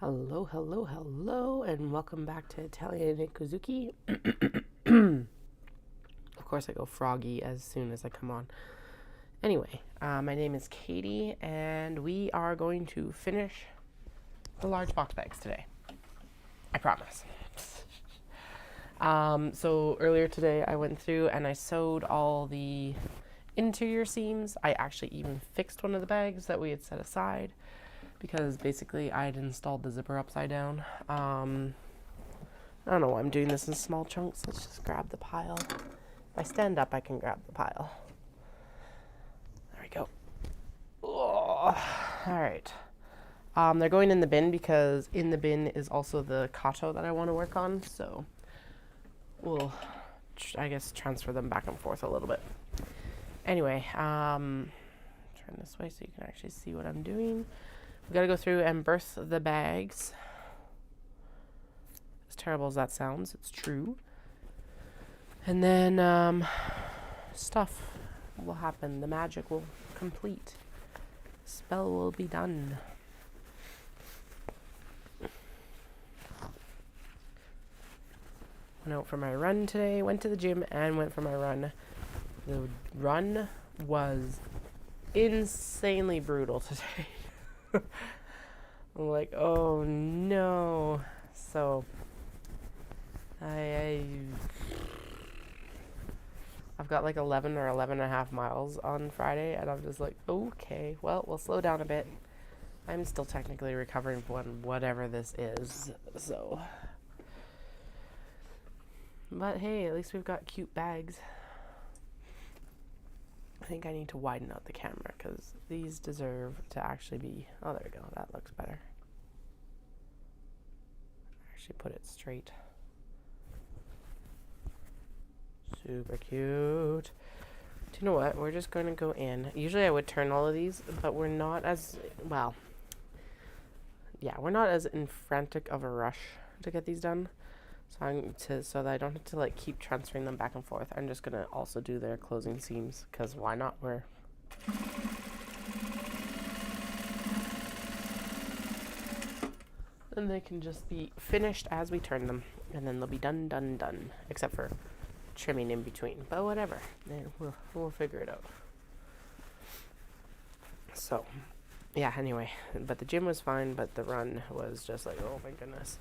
Hello, hello, hello, and welcome back to Italian and Kozuki. Of course, I go froggy as soon as I come on. Anyway, my name is Katie, and we are going to finish the large box bags today. I promise. So earlier today, I went through and I sewed all the interior seams. I actually even fixed one of the bags that we had set aside, because basically I had installed the zipper upside down. I don't know why I'm doing this in small chunks. Let's just grab the pile. If I stand up, I can grab the pile. There we go. Oh, all right. They're going in the bin because in the bin is also the kato that I want to work on. So we'll, I guess, transfer them back and forth a little bit. Anyway, turn this way so you can actually see what I'm doing. We gotta go through and birth the bags. As terrible as that sounds, it's true. And then stuff will happen. The magic will complete. The spell will be done. Went out for my run today. Went to the gym and went for my run. The run was insanely brutal today. I'm like, oh no. So I've got like 11 or 11 and a half miles on Friday, and I'm just like, okay, well, we'll slow down a bit. I'm still technically recovering from whatever this is, so. But hey, at least we've got cute bags. I think I need to widen out the camera because these deserve to actually be... Oh, there we go. That looks better. Actually put it straight. Super cute. Do you know what? We're just going to go in. Usually I would turn all of these, but we're not as... Well, yeah, we're not as in frantic of a rush to get these done. So that I don't have to like keep transferring them back and forth. I'm just gonna also do their closing seams because why not? And they can just be finished as we turn them, and then they'll be done, except for trimming in between. But whatever, we'll figure it out. So, yeah. Anyway, but the gym was fine, but the run was just like, oh my goodness.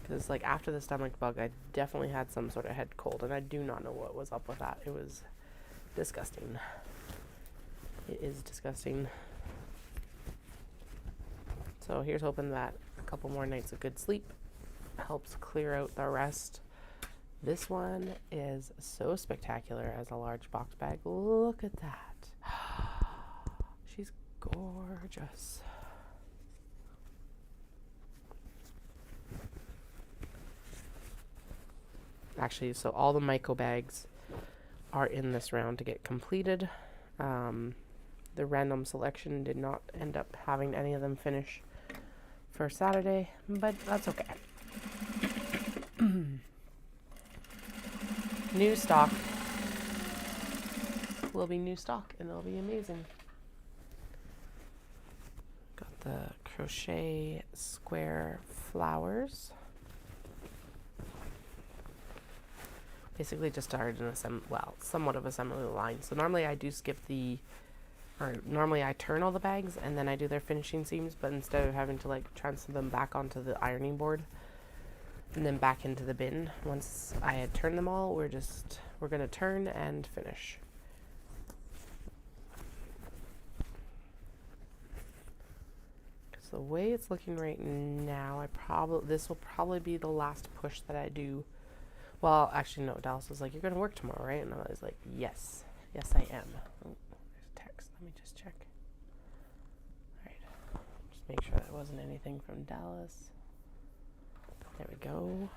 Because, like, after the stomach bug, I definitely had some sort of head cold, and I do not know what was up with that. It was disgusting. It is disgusting. So here's hoping that a couple more nights of good sleep helps clear out the rest. This one is so spectacular as a large box bag. Look at that. She's gorgeous. Actually, so all the Maiko bags are in this round to get completed. The random selection did not end up having any of them finish for Saturday, but that's okay. New stock will be new stock, and it'll be amazing. Got the crochet square flowers. Basically just started an somewhat of assembly line. So normally I do normally I turn all the bags and then I do their finishing seams, but instead of having to like transfer them back onto the ironing board and then back into the bin, once I had turned them all, we're gonna turn and finish. Because the way it's looking right now, this will probably be the last push that I do. Well, actually, no. Dallas was like, "You're going to work tomorrow, right?" And I was like, "Yes. Yes, I am." Oh, there's a text. Let me just check. All right. Just make sure that wasn't anything from Dallas. There we go.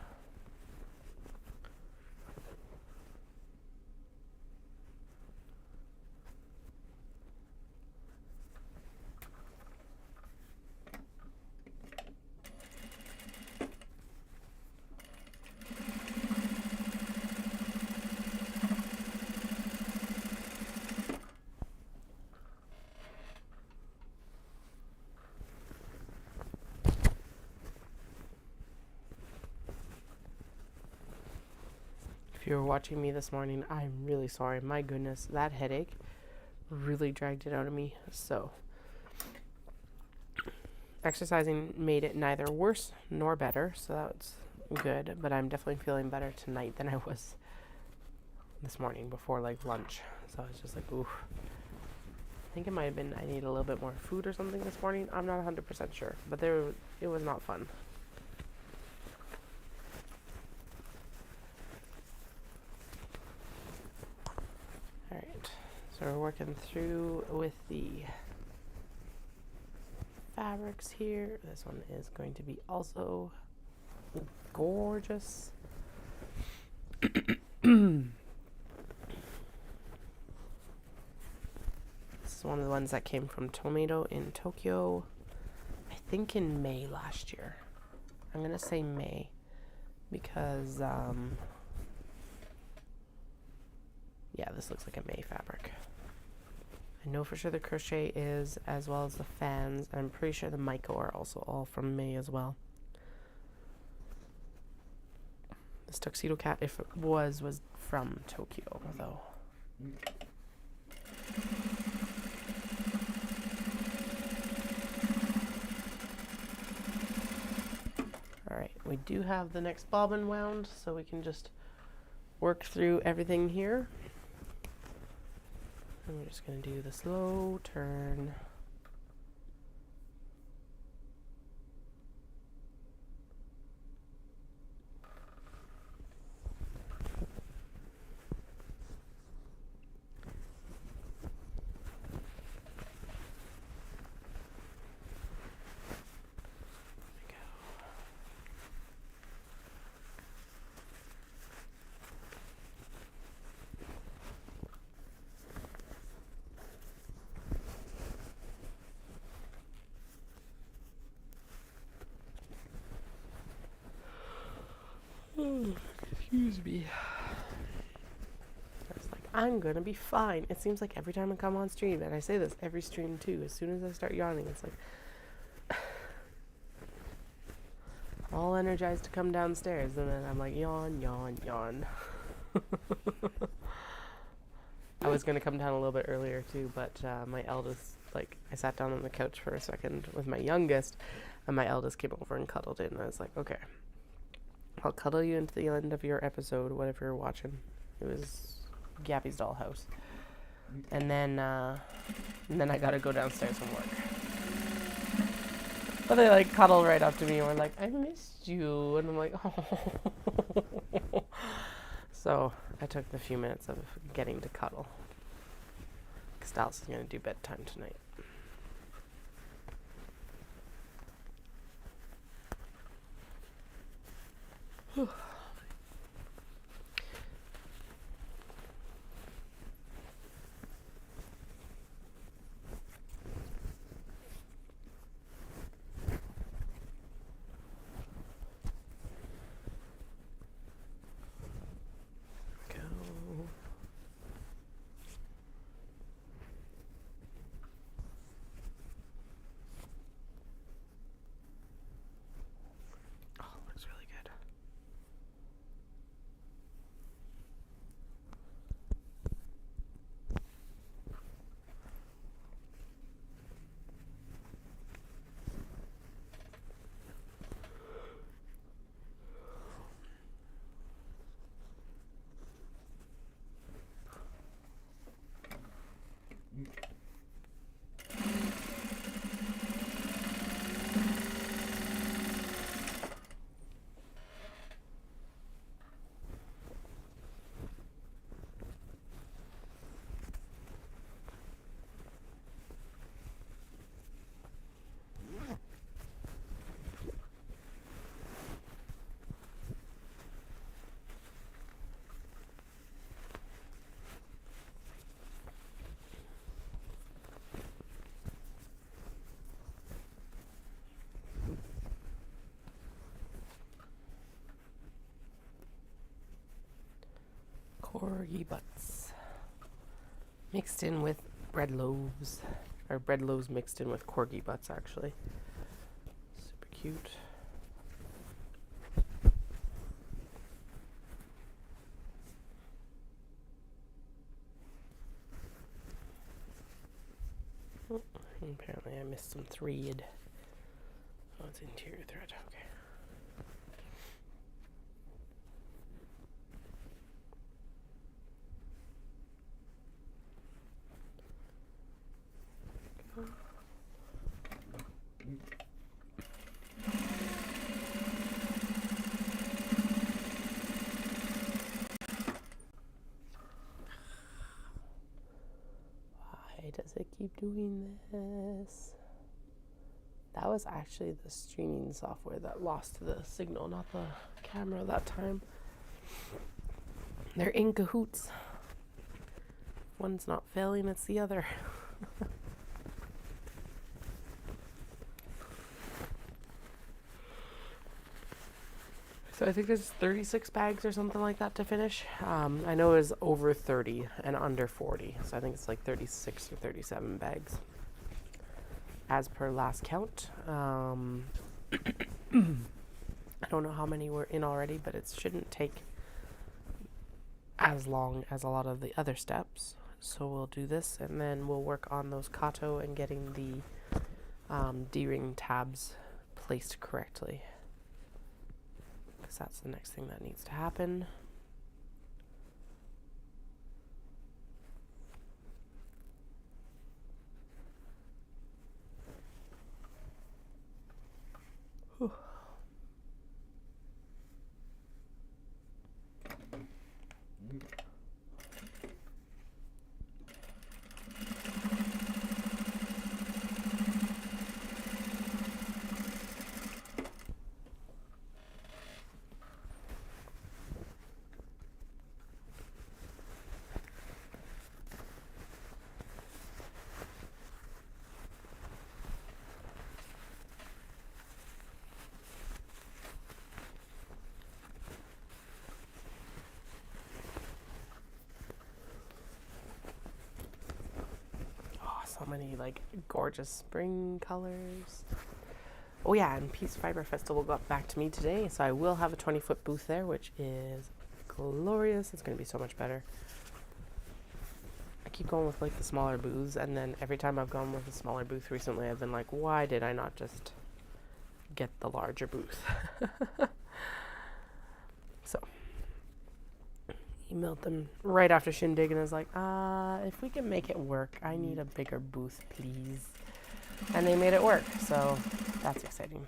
If you were watching me this morning, I'm really sorry. My goodness, that headache really dragged it out of me. So exercising made it neither worse nor better, so that's good. But I'm definitely feeling better tonight than I was this morning before like lunch. So I was just like, oof. I think it might have been I need a little bit more food or something this morning. I'm not 100% sure, but it was not fun. All right, so we're working through with the fabrics here. This one is going to be also gorgeous. This is one of the ones that came from Tomato in Tokyo, I think in May last year. I'm gonna say May because yeah, this looks like a May fabric. I know for sure the crochet is, as well as the fans, and I'm pretty sure the Maiko are also all from May as well. This tuxedo cat, if it was from Tokyo, though. Alright, we do have the next bobbin wound, so we can just work through everything here. And we're just going to do the slow turn. Excuse me. I was like, I'm gonna be fine. It seems like every time I come on stream, and I say this every stream too, as soon as I start yawning, it's like all energized to come downstairs, and then I'm like, yawn, yawn, yawn. I was gonna come down a little bit earlier too, but my eldest, like, I sat down on the couch for a second with my youngest, and my eldest came over and cuddled in, and I was like, okay, I'll cuddle you into the end of your episode, whatever you're watching. It was Gabby's Dollhouse. And then I gotta go downstairs and work. But they like cuddle right up to me and were like, I missed you. And I'm like, oh. So I took the few minutes of getting to cuddle. Because Dawson's gonna do bedtime tonight. Whew. Corgi butts mixed in with bread loaves, or bread loaves mixed in with corgi butts, actually. Super cute. Apparently I missed some thread. Oh, it's interior thread. Okay. Why does it keep doing this? That was actually the streaming software that lost the signal, not the camera that time. They're in cahoots. One's not failing, it's the other. So I think there's 36 bags or something like that to finish. I know it was over 30 and under 40. So I think it's like 36 or 37 bags as per last count. I don't know how many were in already, but it shouldn't take as long as a lot of the other steps. So we'll do this and then we'll work on those kato and getting the D-ring tabs placed correctly. Because that's the next thing that needs to happen. Whew. So many like gorgeous spring colors. Oh yeah, and Fibre Festival got back to me today, so I will have a 20-foot booth there, which is glorious. It's going to be so much better. I keep going with like the smaller booths, and then every time I've gone with a smaller booth recently, I've been like, why did I not just get the larger booth? So emailed them right after Shindig and I was like, if we can make it work, I need a bigger booth, please. And they made it work, so that's exciting.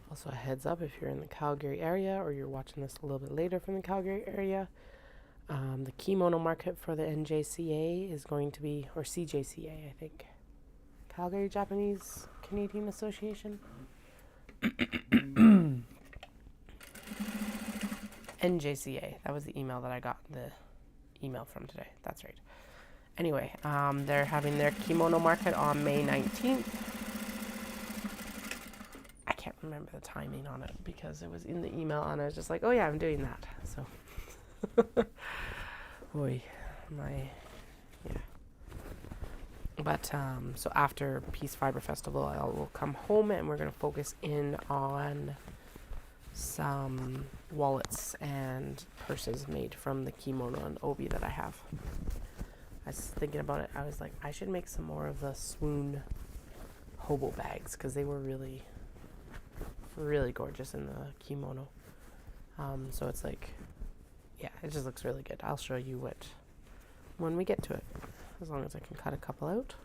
Also a heads up, if you're in the Calgary area or you're watching this a little bit later from the Calgary area, the Kimono market for the NJCA is going to be, or CJCA I think, Calgary Japanese Canadian Association. NJCA, that was the email that I got the email from today. That's right. Anyway, they're having their kimono market on May 19th. I can't remember the timing on it because it was in the email and I was just like, oh yeah, I'm doing that. So, boy, yeah. But, so after Fibre Festival, I will come home and we're going to focus in on some wallets and purses made from the kimono and obi that I have. I was thinking about it. I was like, I should make some more of the swoon hobo bags because they were really, really gorgeous in the kimono. So it's like, yeah, it just looks really good. I'll show you what when we get to it, as long as I can cut a couple out.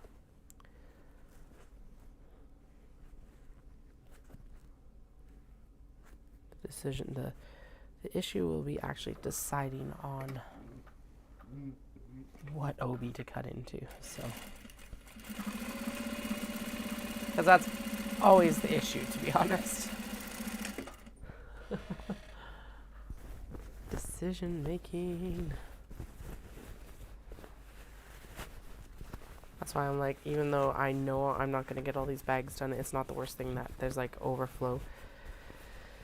The The issue will be actually deciding on what OB to cut into, so. Because that's always the issue, to be honest. Decision making. That's why I'm like, even though I know I'm not going to get all these bags done, it's not the worst thing that there's like overflow.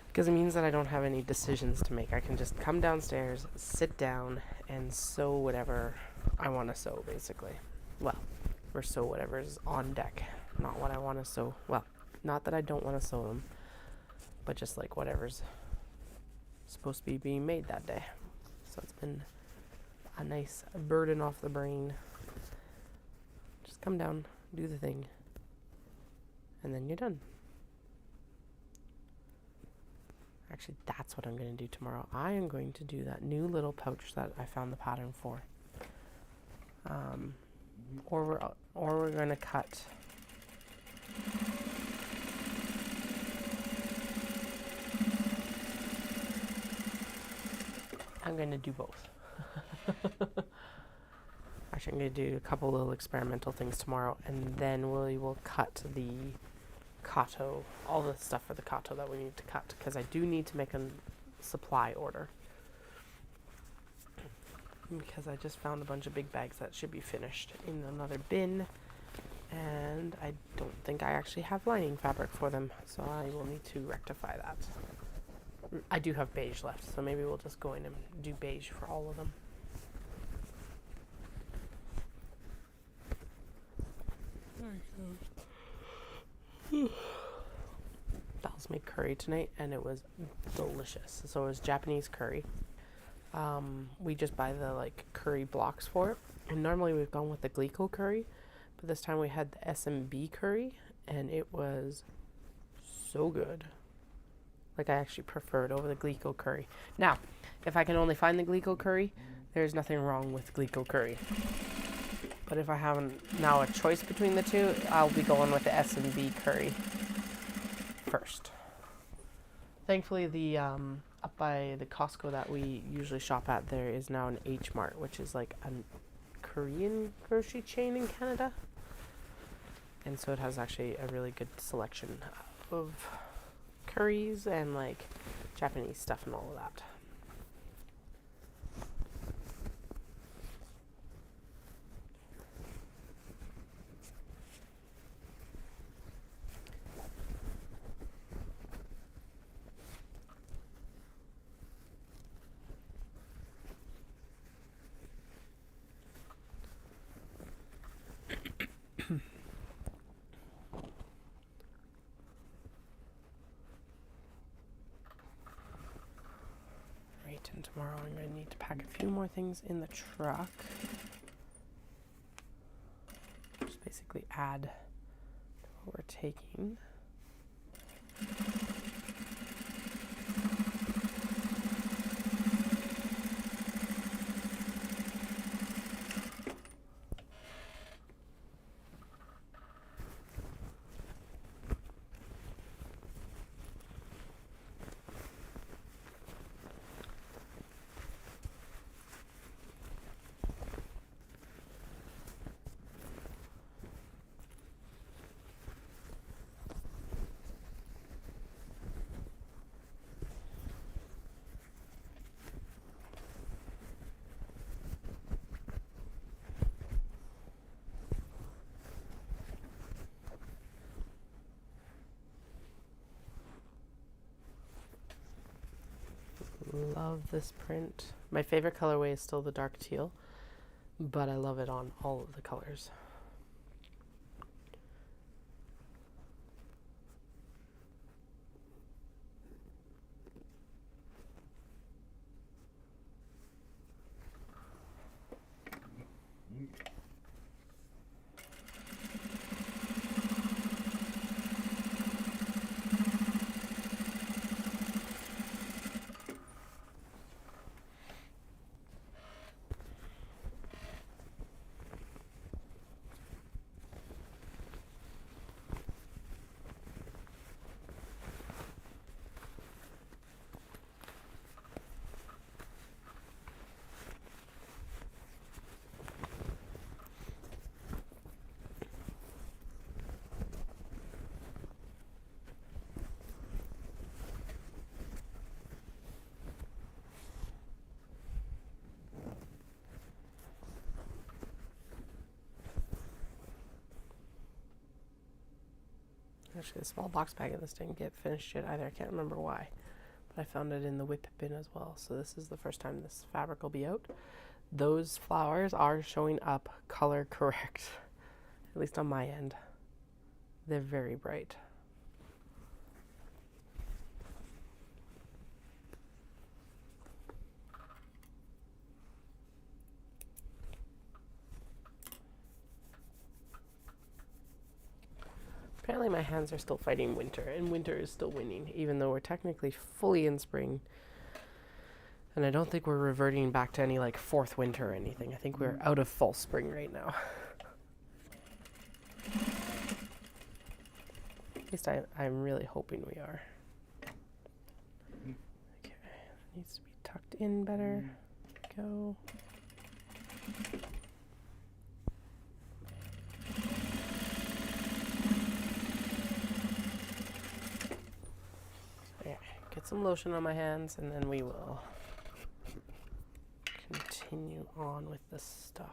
Because it means that I don't have any decisions to make. I can just come downstairs, sit down, and sew whatever I want to sew, basically. Well, or sew whatever's on deck. Not what I want to sew. Well, not that I don't want to sew them, but just like whatever's supposed to be being made that day. So it's been a nice burden off the brain. Just come down, do the thing, and then you're done. Actually, that's what I'm going to do tomorrow. I am going to do that new little pouch that I found the pattern for. Or we're going to cut. I'm going to do both. Actually, I'm going to do a couple little experimental things tomorrow, and then we will cut the Kato, all the stuff for the Kato that we need to cut, because I do need to make a supply order. Because I just found a bunch of big bags that should be finished in another bin, and I don't think I actually have lining fabric for them, so I will need to rectify that. I do have beige left, so maybe we'll just go in and do beige for all of them. Dallas made curry tonight, and it was delicious. So it was Japanese curry. We just buy the like curry blocks for it, and normally we've gone with the Glico curry, but this time we had the SMB curry, and it was so good. Like, I actually prefer it over the Glico curry. Now, if I can only find the Glico curry, there's nothing wrong with Glico curry. But if I have now a choice between the two, I'll be going with the S&B curry first. Thankfully, the up by the Costco that we usually shop at, there is now an H Mart, which is like a Korean grocery chain in Canada. And so it has actually a really good selection of curries and like Japanese stuff and all of that. And tomorrow I'm going to need to pack a few more things in the truck. Just basically add to what we're taking. Love this print. My favorite colorway is still the dark teal, but I love it on all of the colors. Actually, the small box bag of this didn't get finished yet either. I can't remember why. But I found it in the whip bin as well. So this is the first time this fabric will be out. Those flowers are showing up color correct, at least on my end. They're very bright. Apparently my hands are still fighting winter, and winter is still winning, even though we're technically fully in spring. And I don't think we're reverting back to any like fourth winter or anything. I think we're out of full spring right now. At least I'm really hoping we are. Okay, needs to be tucked in better. There we go. Okay, get some lotion on my hands, and then we will continue on with this stuff.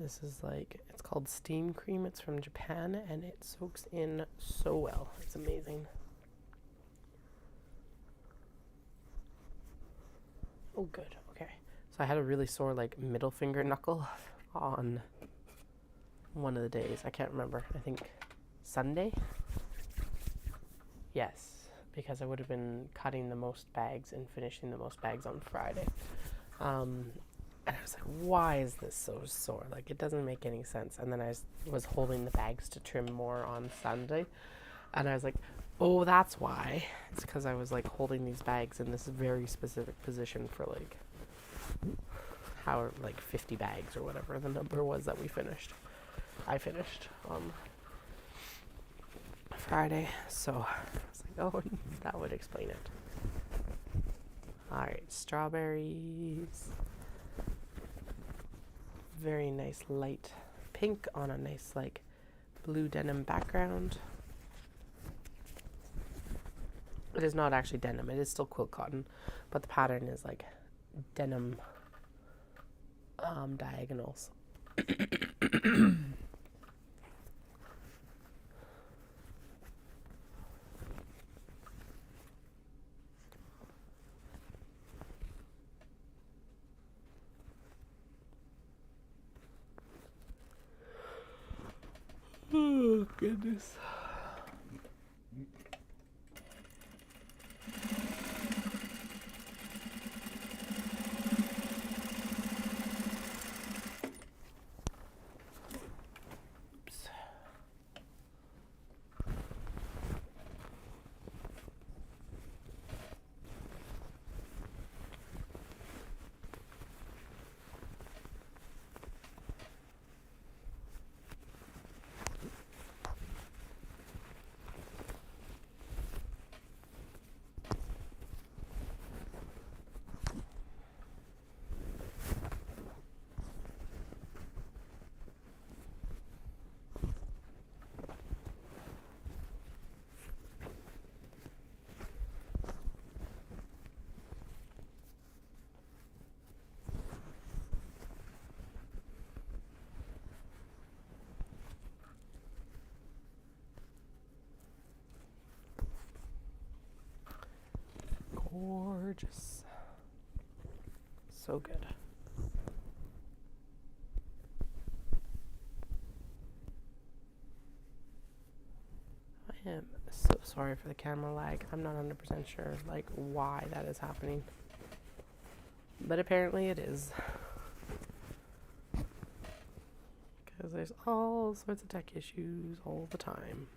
This is like, it's called steam cream. It's from Japan, and it soaks in so well. It's amazing. Oh, good. Okay. So I had a really sore, like, middle finger knuckle on one of the days. I can't remember. I think Sunday? Yes, because I would have been cutting the most bags and finishing the most bags on Friday. And I was like, why is this so sore? Like, it doesn't make any sense. And then I was holding the bags to trim more on Sunday. And I was like, oh, that's why. It's because I was, like, holding these bags in this very specific position for, like, 50 bags or whatever the number was that we finished. I finished on Friday. So I was like, oh, that would explain it. All right, strawberries. Very nice light pink on a nice like blue denim background. It is not actually denim, it is still quilt cotton, but the pattern is like denim diagonals. Oh, goodness. Oops. Gorgeous. So good. I am so sorry for the camera lag. I'm not 100% sure like why that is happening. But apparently it is. Because there's all sorts of tech issues all the time.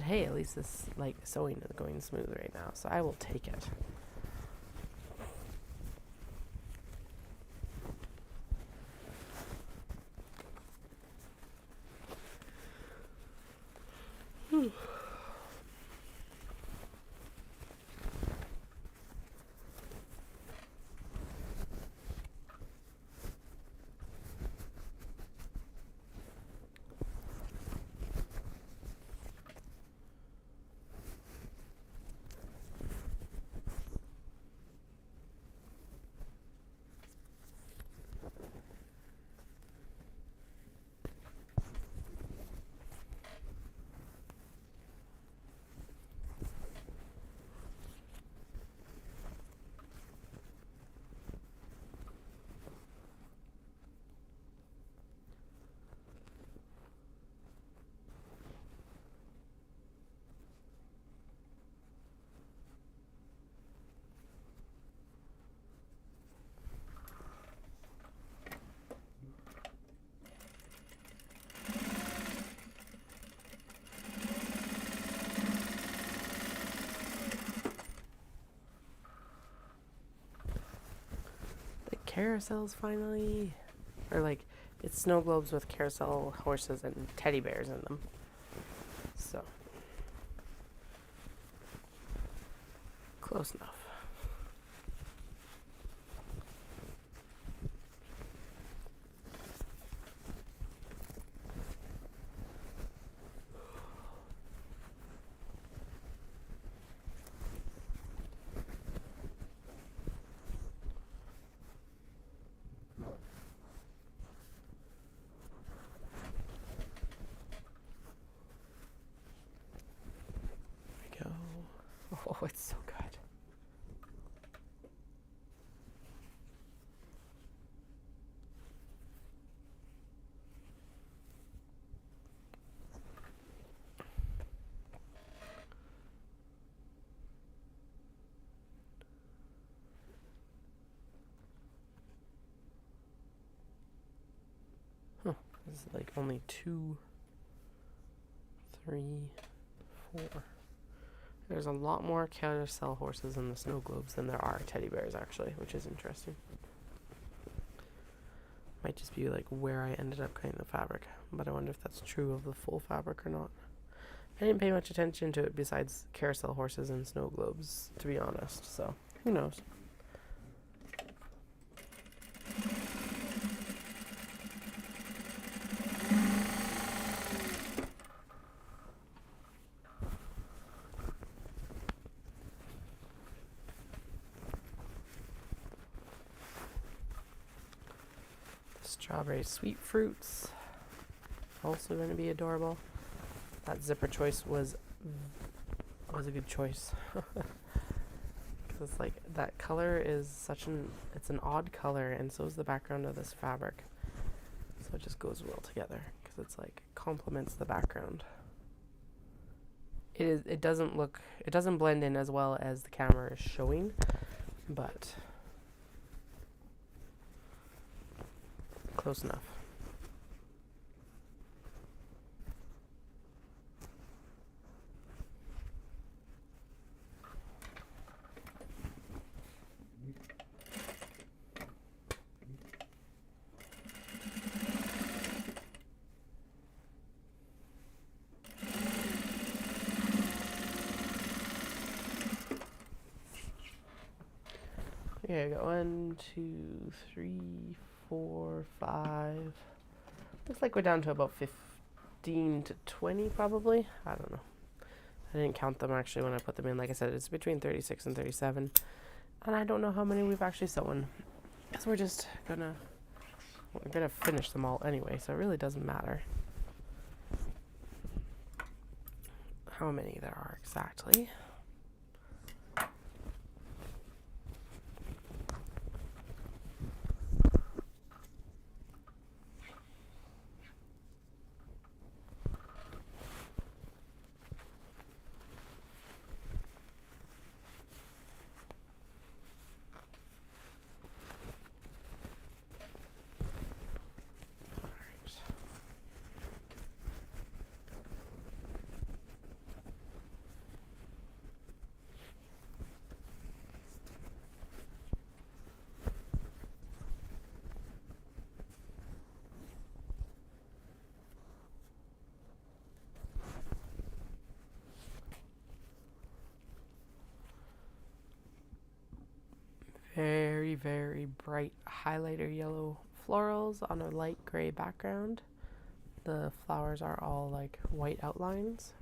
hey, at least this like sewing is going smooth right now, so I will take it. Carousels finally, or like it's snow globes with carousel horses and teddy bears in them. So close enough. Oh, it's so good. Huh. This is like only 2, 3, 4. There's a lot more carousel horses in the snow globes than there are teddy bears, actually, which is interesting. Might just be like where I ended up cutting the fabric, but I wonder if that's true of the full fabric or not. I didn't pay much attention to it besides carousel horses and snow globes, to be honest, so who knows. Strawberry sweet fruits, also going to be adorable. That zipper choice was a good choice. Because it's like that color is it's an odd color, and so is the background of this fabric. So it just goes well together because it's like complements the background. It doesn't blend in as well as the camera is showing, but close enough. Okay, I got 1, 2, 3, 4, 5. Looks like we're down to about 15 to 20 probably. I don't know. I didn't count them actually when I put them in. Like I said, it's between 36 and 37. And I don't know how many we've actually sewn. Because we're gonna finish them all anyway, so it really doesn't matter how many there are exactly. very bright highlighter yellow florals on a light gray background. The flowers are all like white outlines.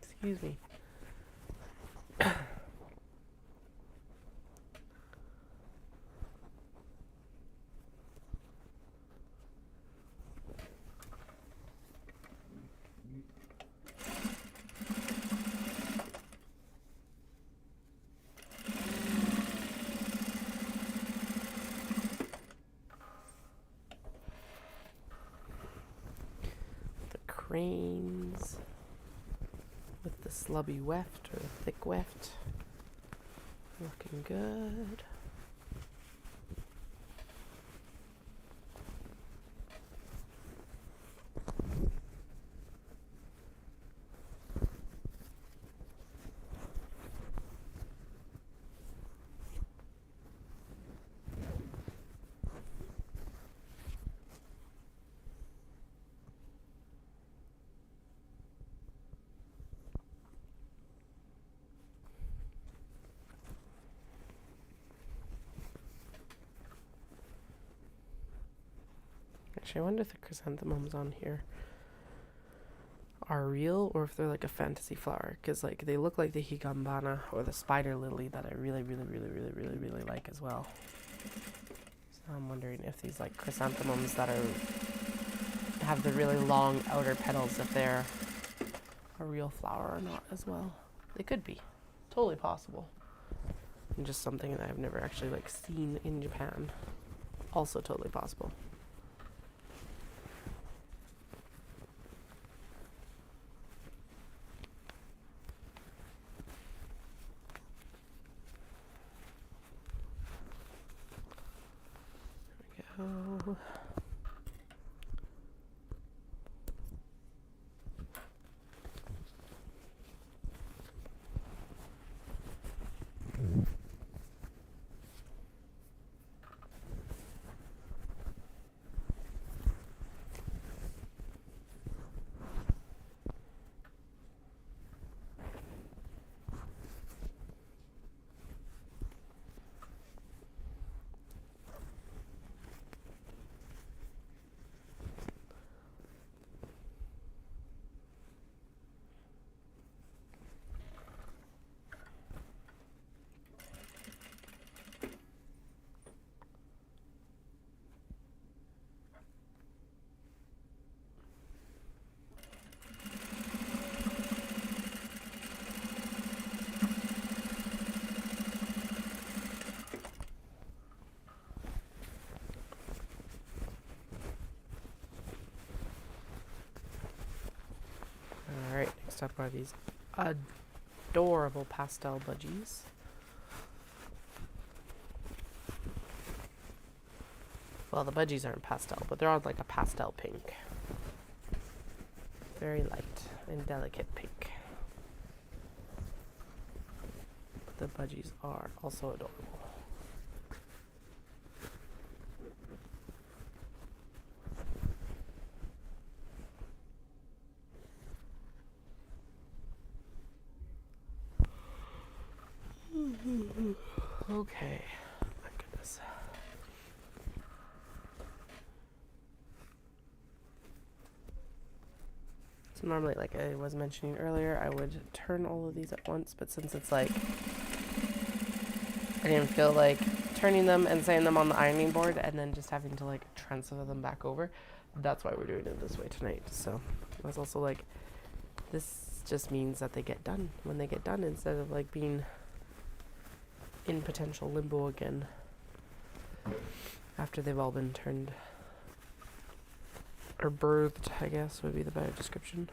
Excuse me. Cranes with the slubby weft or the thick weft, looking good. Actually, I wonder if the chrysanthemums on here are real or if they're like a fantasy flower, because like they look like the higambana or the spider lily that I really like as well. So I'm wondering if these like chrysanthemums that have the really long outer petals, if they're a real flower or not as well. They could be. Totally possible. And just something that I've never actually like seen in Japan. Also totally possible. There we go. Alright, next up are these adorable pastel budgies. Well, the budgies aren't pastel, but they're all like a pastel pink. Very light and delicate pink. But the budgies are also adorable. Okay, my goodness. So normally, like I was mentioning earlier, I would turn all of these at once, but since it's like, I didn't feel like turning them and setting them on the ironing board and then just having to like transfer them back over, that's why we're doing it this way tonight. So I was also like, this just means that they get done when they get done instead of like being in potential limbo again after they've all been turned or birthed, I guess would be the better description.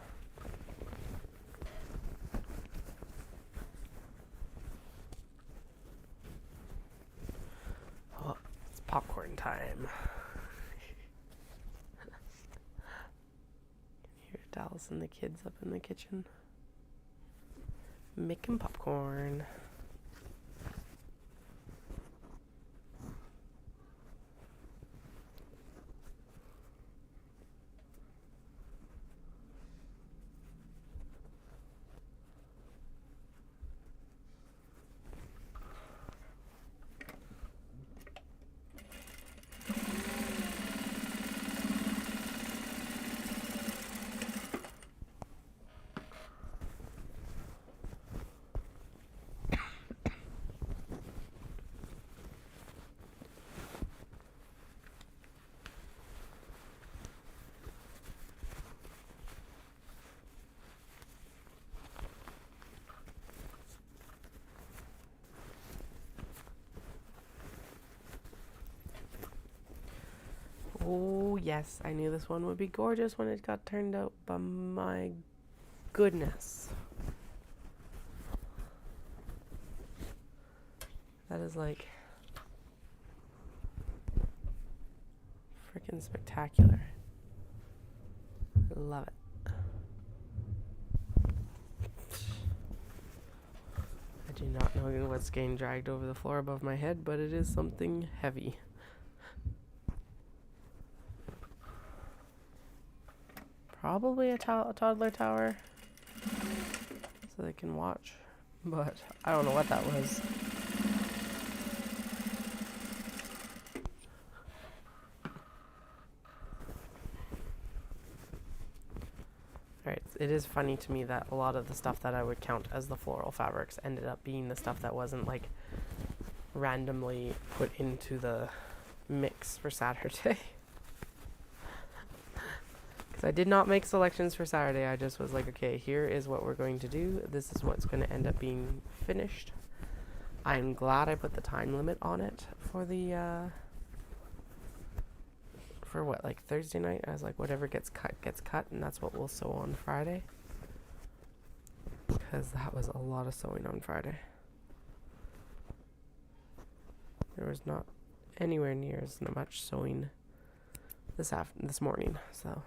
Oh, it's popcorn time. Hear Dallas and the kids up in the kitchen making popcorn. yes, I knew this one would be gorgeous when it got turned out, but my goodness. That is like freaking spectacular. Love it. I do not know what's getting dragged over the floor above my head, but it is something heavy. Probably a toddler tower, so they can watch, but I don't know what that was. Alright, it is funny to me that a lot of the stuff that I would count as the floral fabrics ended up being the stuff that wasn't like randomly put into the mix for Saturday. I did not make selections for Saturday. I just was like, okay, here is what we're going to do. This is what's going to end up being finished. I'm glad I put the time limit on it for the, for what, like Thursday night? I was like, whatever gets cut, and that's what we'll sew on Friday. Because that was a lot of sewing on Friday. There was not anywhere near as much sewing this morning, so...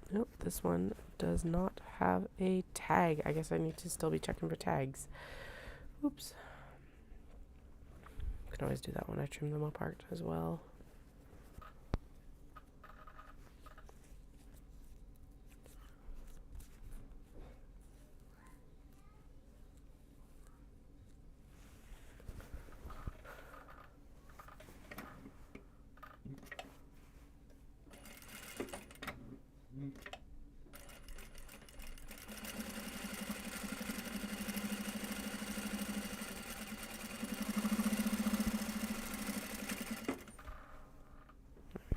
Nope, this one does not have a tag. I guess I need to still be checking for tags. Oops. Can always do that when I trim them apart as well.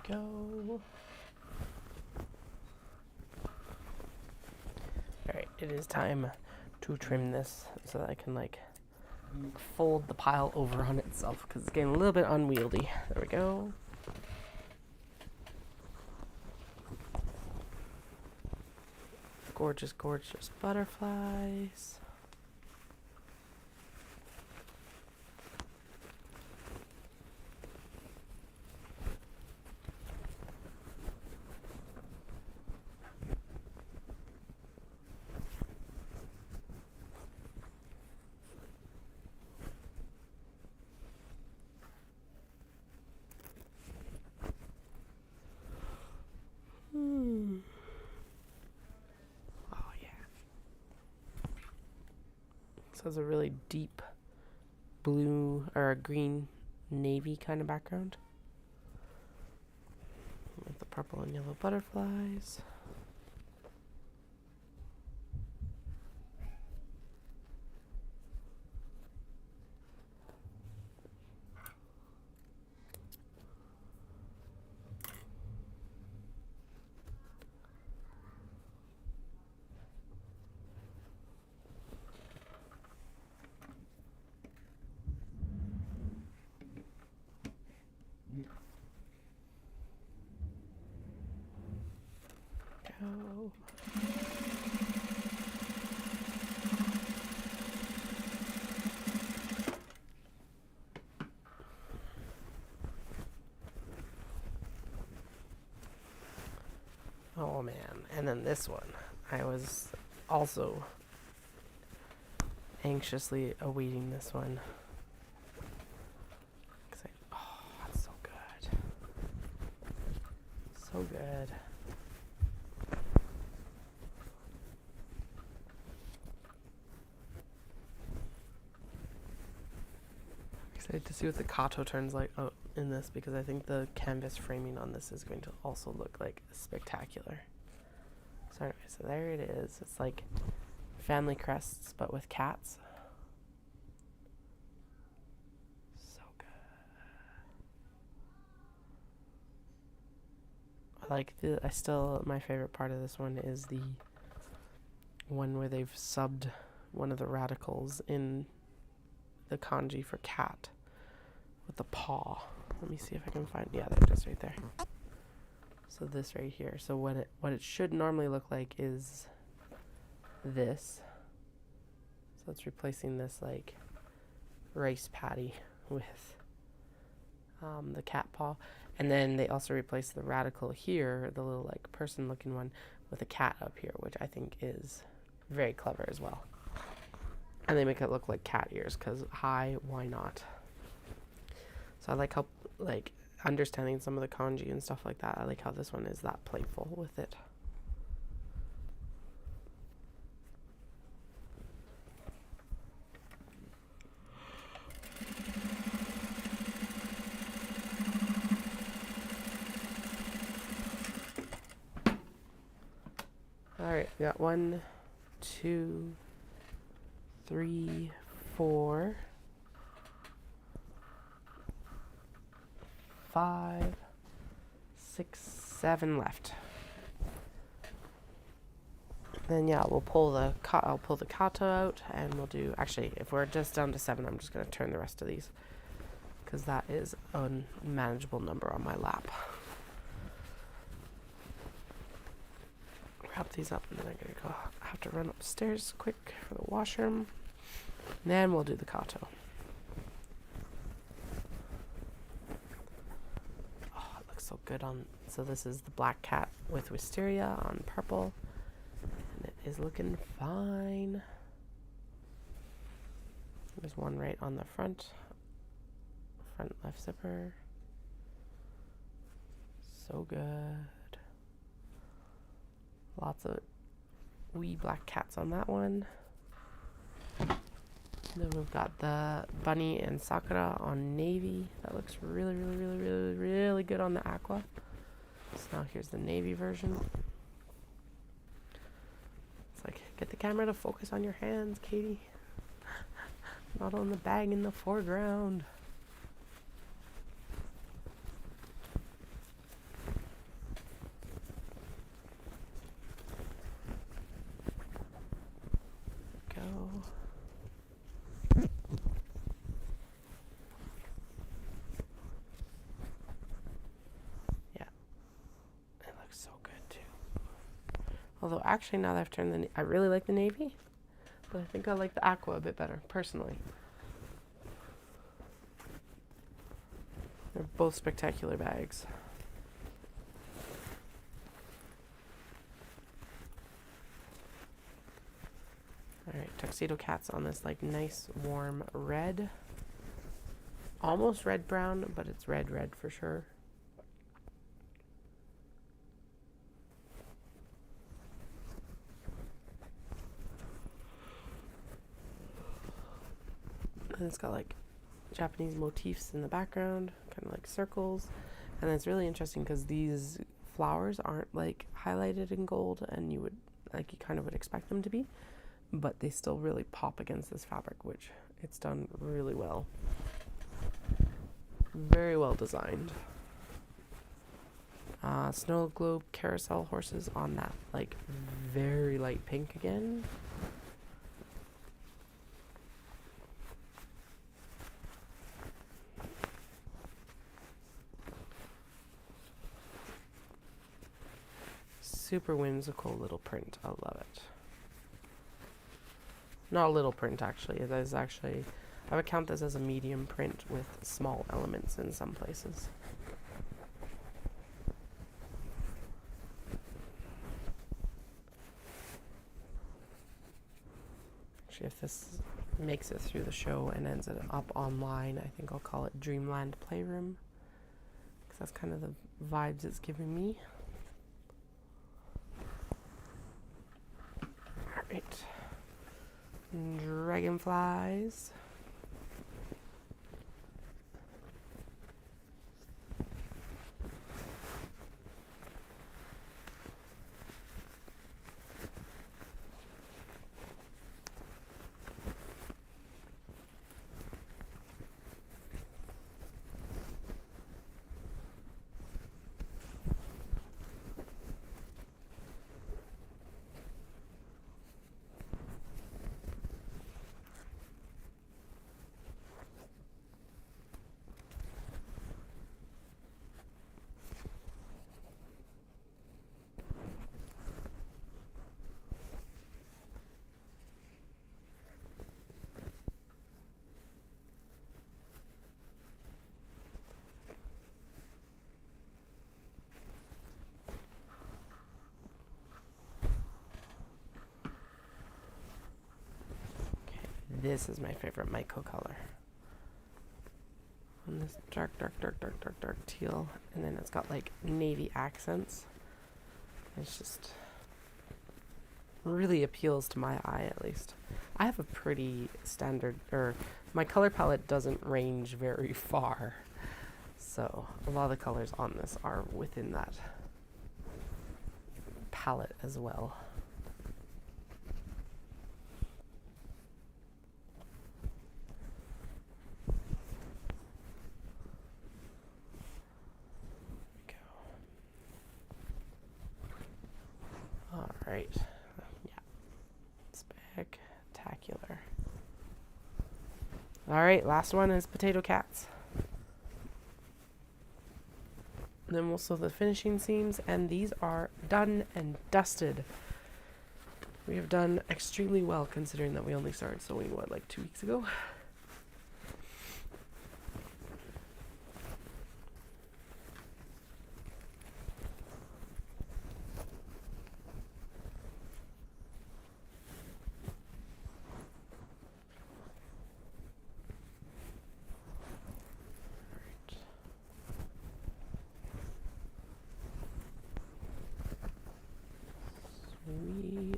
Go. Alright, it is time to trim this so that I can like fold the pile over on itself because it's getting a little bit unwieldy. There we go. Gorgeous, gorgeous butterflies. Oh yeah. So it's a really deep blue or a green navy kind of background with the purple and yellow butterflies. Go. Oh man, and then this one. I was also anxiously awaiting this one. Oh, it's so good. So good. Excited to see what the kato turns like in this because I think the canvas framing on this is going to also look like spectacular. So anyway, so there it is. It's like family crests but with cats. So good. My favorite part of this one is the one where they've subbed one of the radicals in the kanji for cat with the paw. Let me see if I can find, yeah, there it is right there. So this right here. So what it should normally look like is this. So it's replacing this like rice patty with the cat paw. And then they also replaced the radical here, the little like person looking one, with a cat up here, which I think is very clever as well. And they make it look like cat ears because hi, why not? So I like how, like, understanding some of the kanji and stuff like that. I like how this one is that playful with it. All right, we got 1, 2, 3, 4, 5, 6, 7 left. Then yeah, we'll pull the I'll pull the kato out, and we'll do, actually, if we're just down to 7, I'm just going to turn the rest of these because that is a manageable number on my lap. Wrap these up, and then I'm going to have to run upstairs quick for the washroom. And then we'll do the kato. Oh, it looks so good on, so this is the black cat with wisteria on purple. And it is looking fine. There's one right on the front left zipper. So good. Lots of wee black cats on that one. And then we've got the bunny and Sakura on navy. That looks really, really, really, really, really good on the aqua. So now here's the navy version. It's like, get the camera to focus on your hands, Katie. Not on the bag in the foreground. Although actually now that I've turned I really like the navy, but I think I like the aqua a bit better, personally. They're both spectacular bags. Alright, tuxedo cats on this like nice warm red. Almost red brown, but it's red for sure. And it's got like Japanese motifs in the background, kind of like circles. And it's really interesting because these flowers aren't like highlighted in gold, and you kind of would expect them to be, but they still really pop against this fabric, which it's done really well. Very well designed. Snow globe carousel horses on that like very light pink again. Super whimsical little print. I love it. Not a little print, actually. It is actually, I would count this as a medium print with small elements in some places. Actually, if this makes it through the show and ends up online, I think I'll call it Dreamland Playroom, because that's kind of the vibes it's giving me. Alright. Dragonflies. this is my favorite Myco color. And this dark, dark, dark, dark, dark, dark teal. And then it's got like navy accents. It's just really appeals to my eye, at least. I have a pretty standard, or my color palette doesn't range very far. So a lot of the colors on this are within that palette as well. All right. Yeah. Spectacular. All right, last one is potato cats. Then we'll sew the finishing seams, and these are done and dusted. We have done extremely well considering that we only started sewing, what, like 2 weeks ago?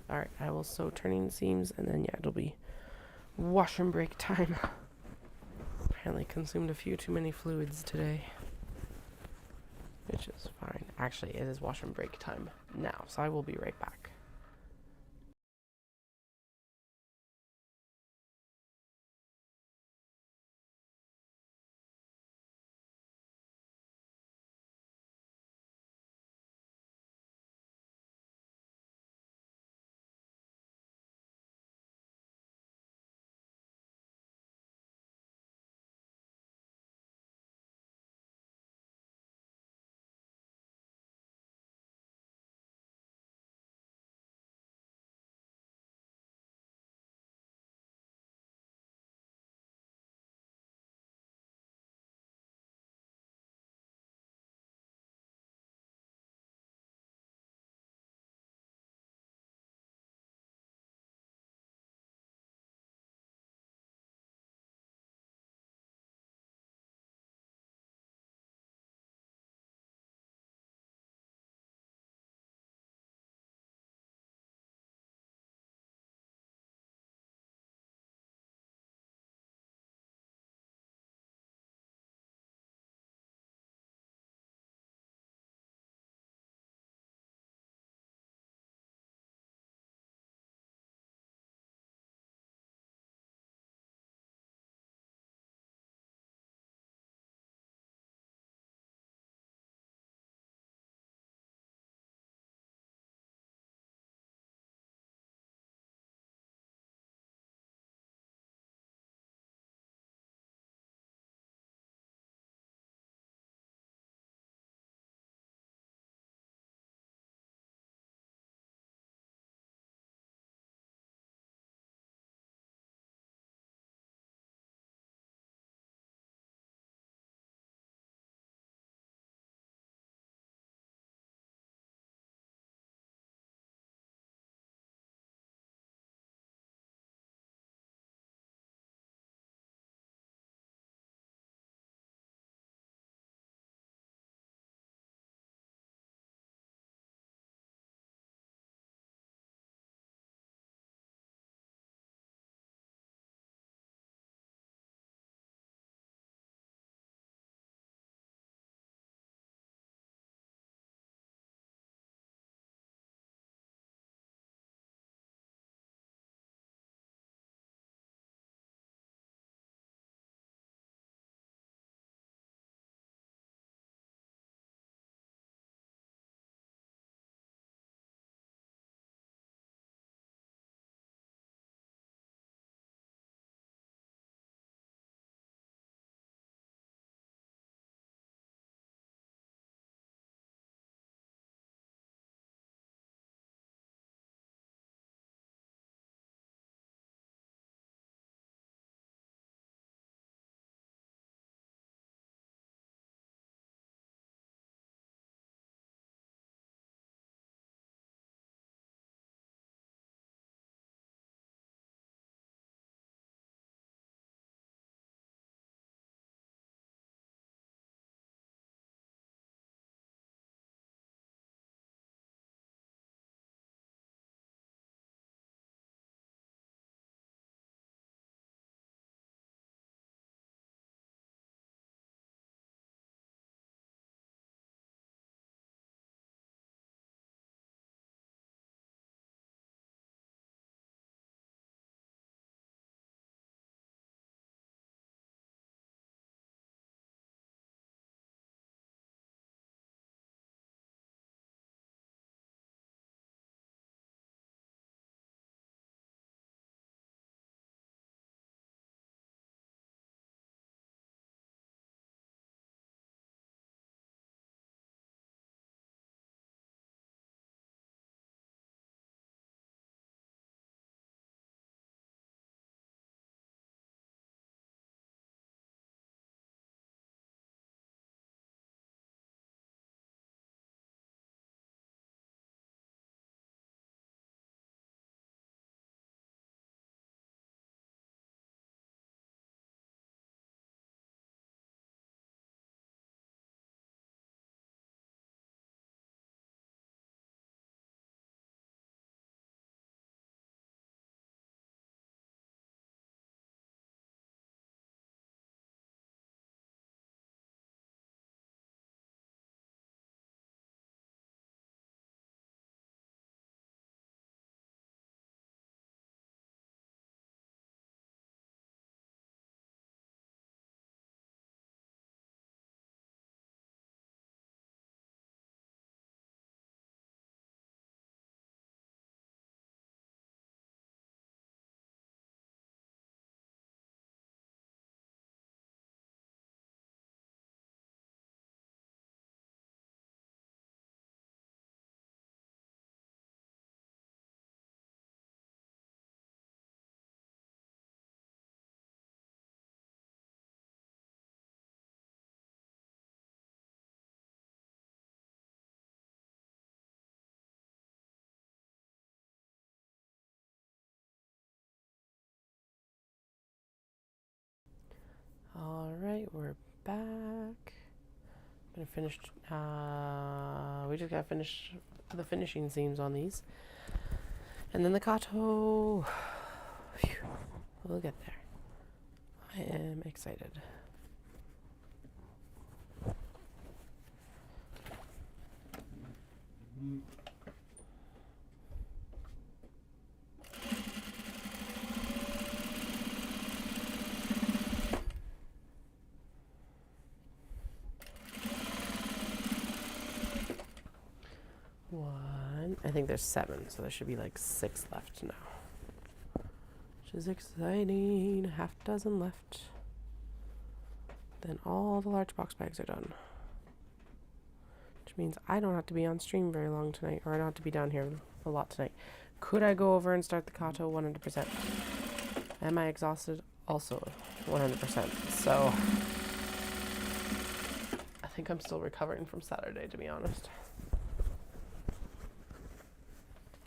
Alright, I will sew turning seams, and then yeah, it'll be washroom break time. Apparently consumed a few too many fluids today, which is fine. Actually, it is washroom break time now, so I will be right back. Alright, we're back. I'm gonna finish, we just gotta finish the finishing seams on these. And then the kato. Phew, we'll get there. I am excited. One, I think there's 7, so there should be like 6 left now. Which is exciting. Half a dozen left. Then all the large box bags are done. Which means I don't have to be on stream very long tonight, or I don't have to be down here a lot tonight. Could I go over and start the kato? 100%. Am I exhausted? Also 100%. So I think I'm still recovering from Saturday, to be honest.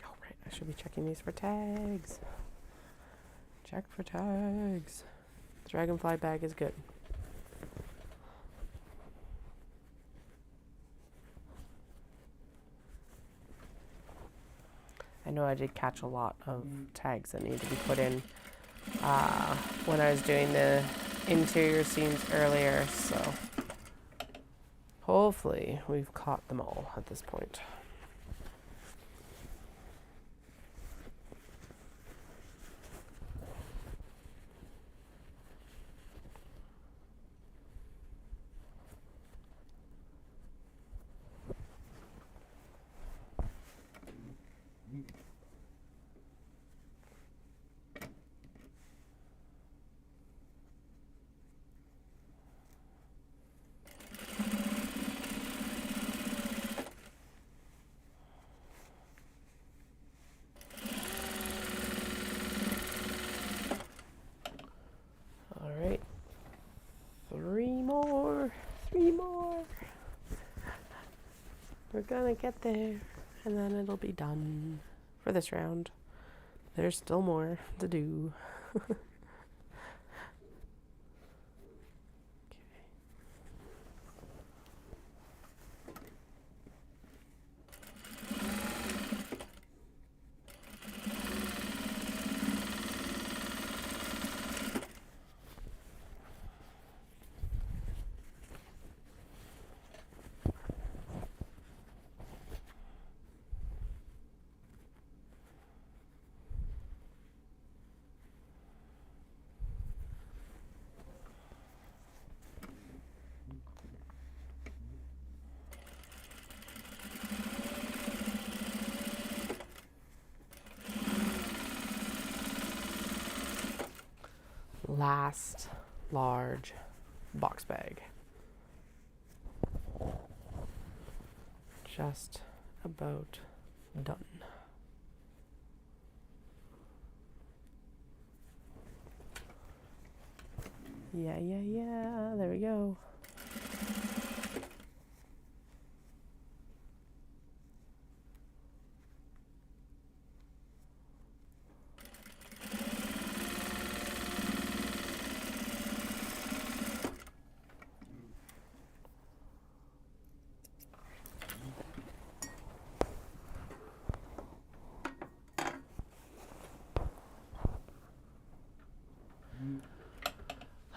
Oh, right. I should be checking these for tags. Check for tags. Dragonfly bag is good. I know I did catch a lot of tags that need to be put in when I was doing the interior seams earlier, so hopefully we've caught them all at this point. We're gonna get there, and then it'll be done for this round. There's still more to do. Last large box bag. Just about done. Yeah, there we go.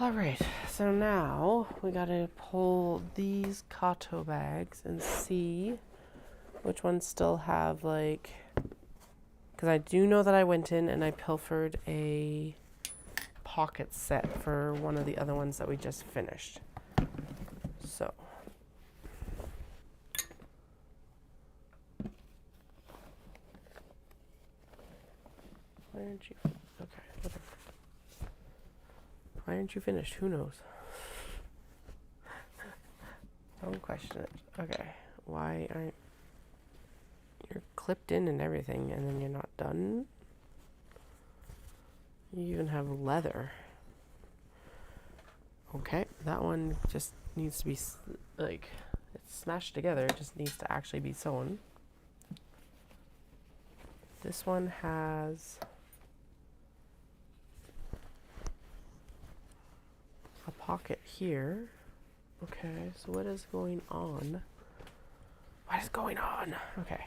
Alright, so now we gotta pull these kato bags and see which ones still have, like, because I do know that I went in and I pilfered a pocket set for one of the other ones that we just finished. So why aren't you? Okay, whatever. Why aren't you finished? Who knows? Don't question it. Okay. Why aren't... You're clipped in and everything, and then you're not done? You even have leather. Okay. That one just needs to be, like, it's smashed together. It just needs to actually be sewn. This one has... pocket here. Okay, so what is going on? What is going on? Okay.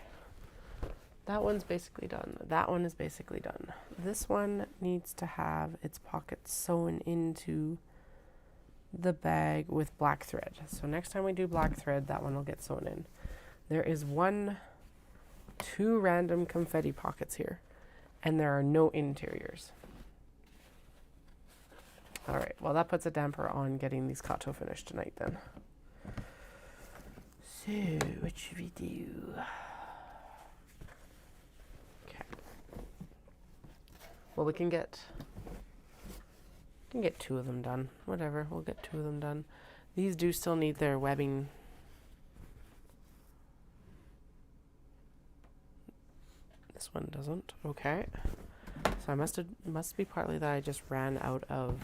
That one's basically done. That one is basically done. This one needs to have its pockets sewn into the bag with black thread. So next time we do black thread, that one will get sewn in. There is two random confetti pockets here, and there are no interiors. All right, well, that puts a damper on getting these kato finished tonight then. So, what should we do? Okay. Well, we can get two of them done. Whatever, we'll get two of them done. These do still need their webbing. This one doesn't. Okay. So must be partly that I just ran out of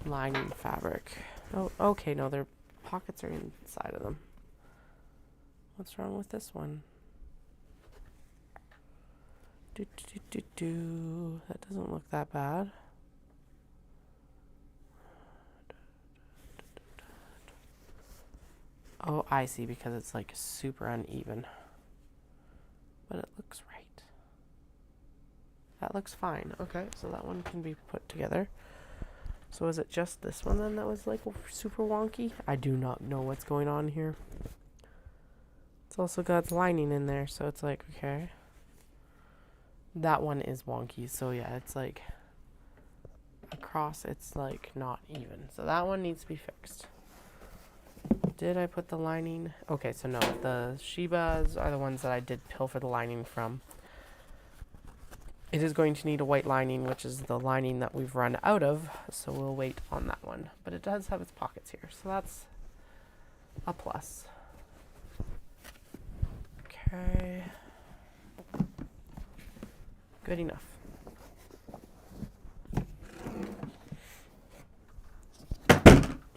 lining fabric. Oh, okay, no, their pockets are inside of them. What's wrong with this one? That doesn't look that bad. Oh, I see, because it's like super uneven. But it looks right. That looks fine. Okay, so that one can be put together. So is it just this one then that was like super wonky? I do not know what's going on here. It's also got lining in there, so it's like, okay. That one is wonky, so yeah, it's like across, it's like not even. So that one needs to be fixed. Did I put the lining? Okay, so no, the Shibas are the ones that I did pilfer the lining from. It is going to need a white lining, which is the lining that we've run out of, so we'll wait on that one. But it does have its pockets here, so that's a plus. Okay. Good enough.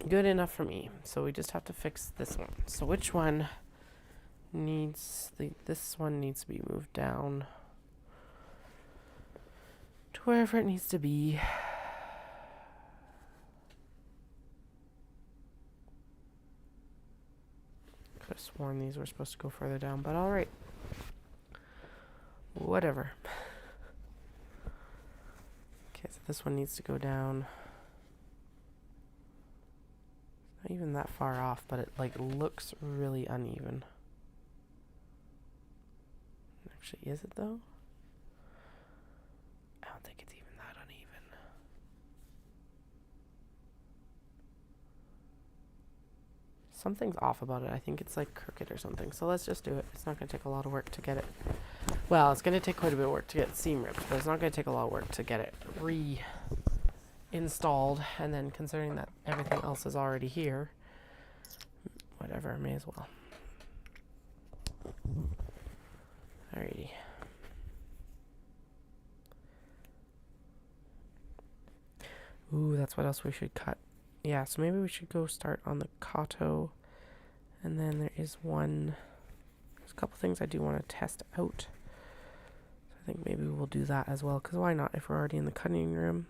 Good enough for me. So we just have to fix this one. So which one needs this one needs to be moved down to wherever it needs to be. Could have sworn these were supposed to go further down, but all right. Whatever. Okay, so this one needs to go down. Not even that far off, but it like looks really uneven. Actually, is it though? I don't think it's even that uneven. Something's off about it. I think it's like crooked or something. So let's just do it. It's not going to take a lot of work to get it. Well, it's going to take quite a bit of work to get seam ripped, but it's not going to take a lot of work to get it reinstalled. And then considering that everything else is already here, whatever, may as well. Alrighty. Ooh, that's what else we should cut. Yeah, so maybe we should go start on the kato. And then there's a couple things I do want to test out. So I think maybe we'll do that as well, because why not if we're already in the cutting room.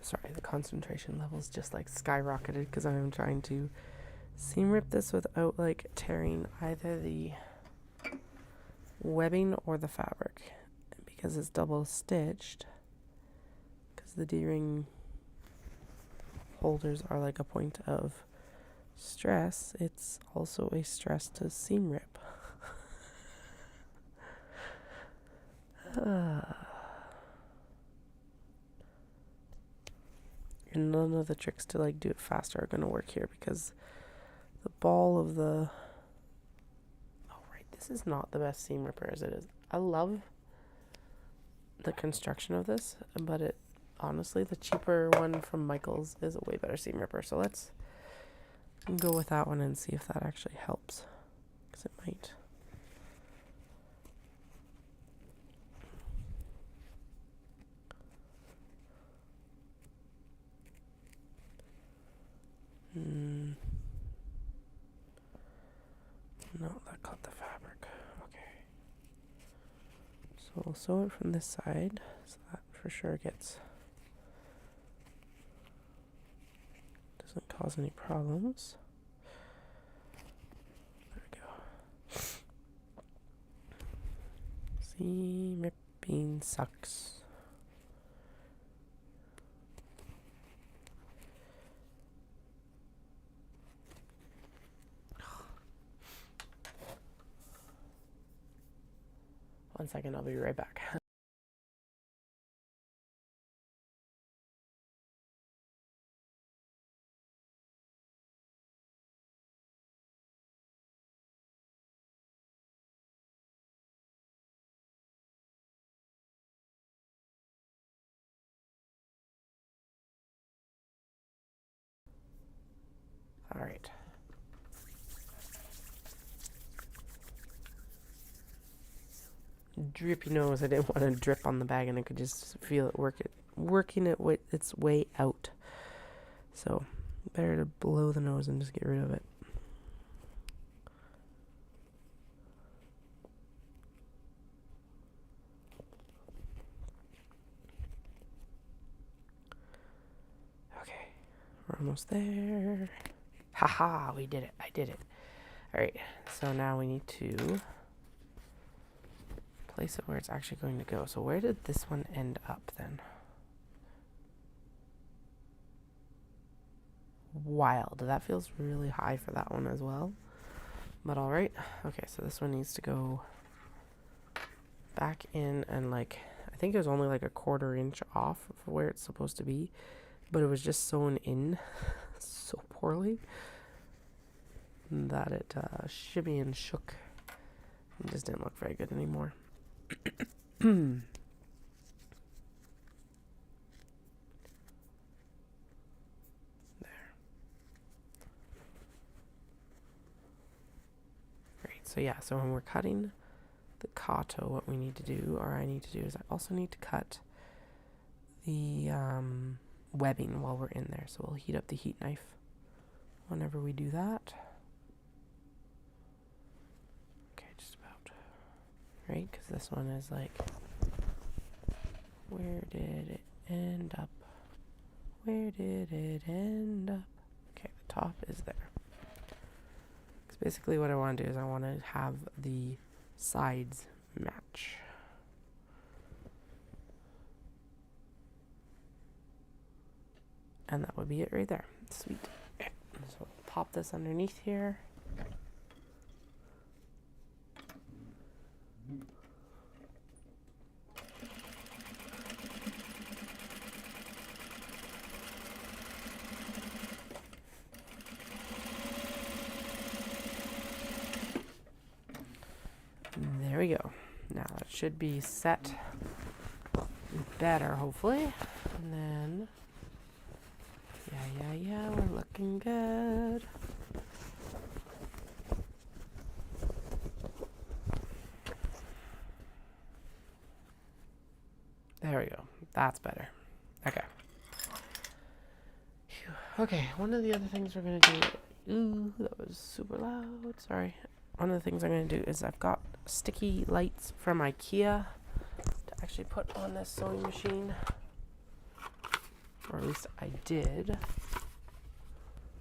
Sorry, the concentration levels just like skyrocketed because I'm trying to seam rip this without like tearing either the webbing or the fabric. And because it's double stitched, because the D-ring holders are like a point of stress, it's also a stress to seam rip. none of the tricks to like do it faster are going to work here because the ball of the... Oh, right. This is not the best seam ripper as it is. I love the construction of this, but it honestly, the cheaper one from Michael's is a way better seam ripper. So let's go with that one and see if that actually helps, because it might. No, that caught the fabric. Okay. So we'll sew it from this side, so that for sure doesn't cause any problems. There we go. Seam ripping sucks. One second, I'll be right back. All right. Drippy nose. I didn't want to drip on the bag, and I could just feel it working its way out. So better to blow the nose and just get rid of it. Okay, we're almost there. Haha, we did it. I did it. All right, so now we need to place it where it's actually going to go. So where did this one end up then? Wild. That feels really high for that one as well. But all right. Okay, so this one needs to go back in, and like, I think it was only like a 1/4 inch off of where it's supposed to be, but it was just sewn in so poorly that it shimmy and shook. It just didn't look very good anymore. There. Great. So yeah, so when we're cutting the kato, what we need to do, or I need to do, is I also need to cut the webbing while we're in there. So we'll heat up the heat knife whenever we do that. Okay, just about. Right, because this one is like, where did it end up? Where did it end up? Okay, the top is there. Because basically what I want to do is I want to have the sides match. And that would be it right there. Sweet. Okay. So pop this underneath here. There we go. Now it should be set better, hopefully. And then, yeah, we're looking good. There we go. That's better. Okay. Phew. Okay, one of the other things we're going to do... Ooh, that was super loud. Sorry. One of the things I'm going to do is I've got sticky lights from IKEA to actually put on this sewing machine. Or at least I did.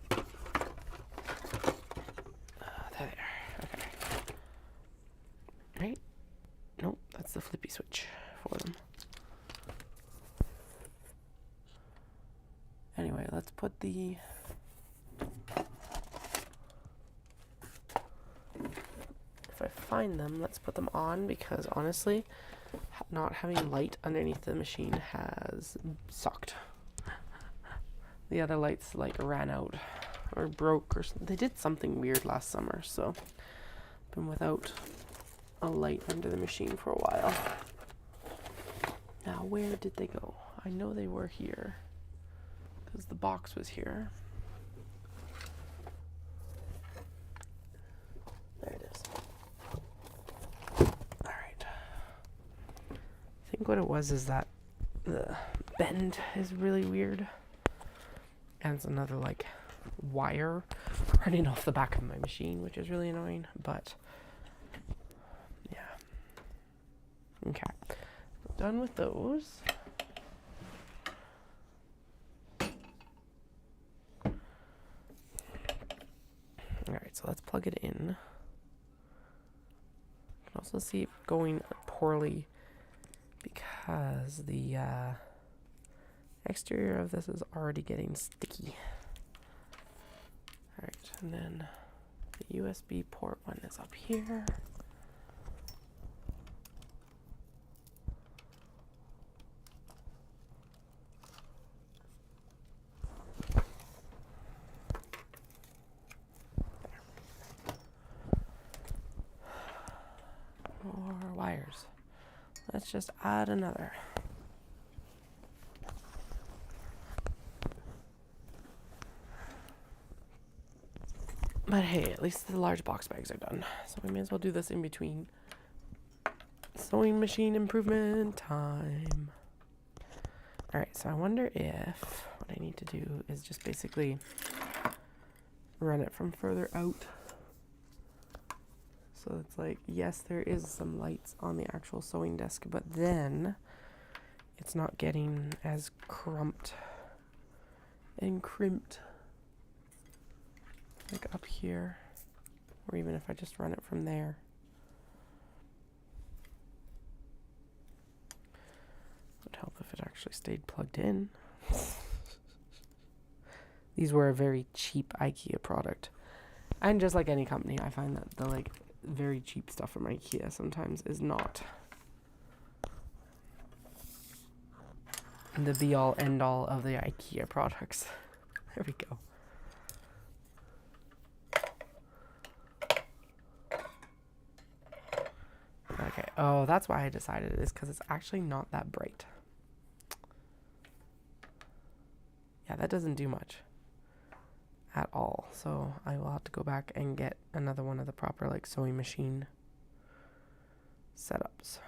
There. Okay. Right? Nope, that's the flippy switch for them. Anyway, let's put the... If I find them, let's put them on, because honestly, not having light underneath the machine has sucked. The other lights like ran out or broke or they did something weird last summer, so been without a light under the machine for a while. Now where did they go? I know they were here because the box was here. There it is. All right. I think what it was is that the bend is really weird. And it's another like wire running off the back of my machine, which is really annoying, but yeah. Okay. Done with those. Alright, so let's plug it in. You can also see it going poorly because the exterior of this is already getting sticky. Alright, and then the USB port one is up here. More wires. Let's just add another. But hey, at least the large box bags are done. So we may as well do this in between sewing machine improvement time. Alright, so I wonder if what I need to do is just basically run it from further out. So it's like, yes, there is some lights on the actual sewing desk, but then it's not getting as crumped and crimped like up here, or even if I just run it from there. Would help if it actually stayed plugged in. These were a very cheap IKEA product. And just like any company, I find that the like very cheap stuff from IKEA sometimes is not the be all end all of the IKEA products. There we go. Okay, oh, that's why I decided it is because it's actually not that bright. Yeah, that doesn't do much at all. So I will have to go back and get another one of the proper like sewing machine setups.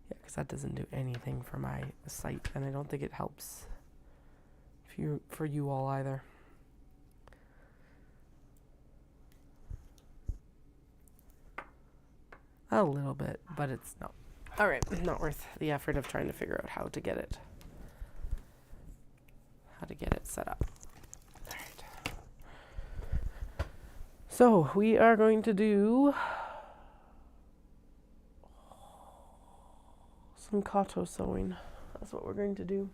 Yeah, because that doesn't do anything for my site, and I don't think it helps for you all either. A little bit, but it's not. All right, not worth the effort of trying to figure out how to get it set up. All right. So we are going to do some Kato sewing. That's what we're going to do.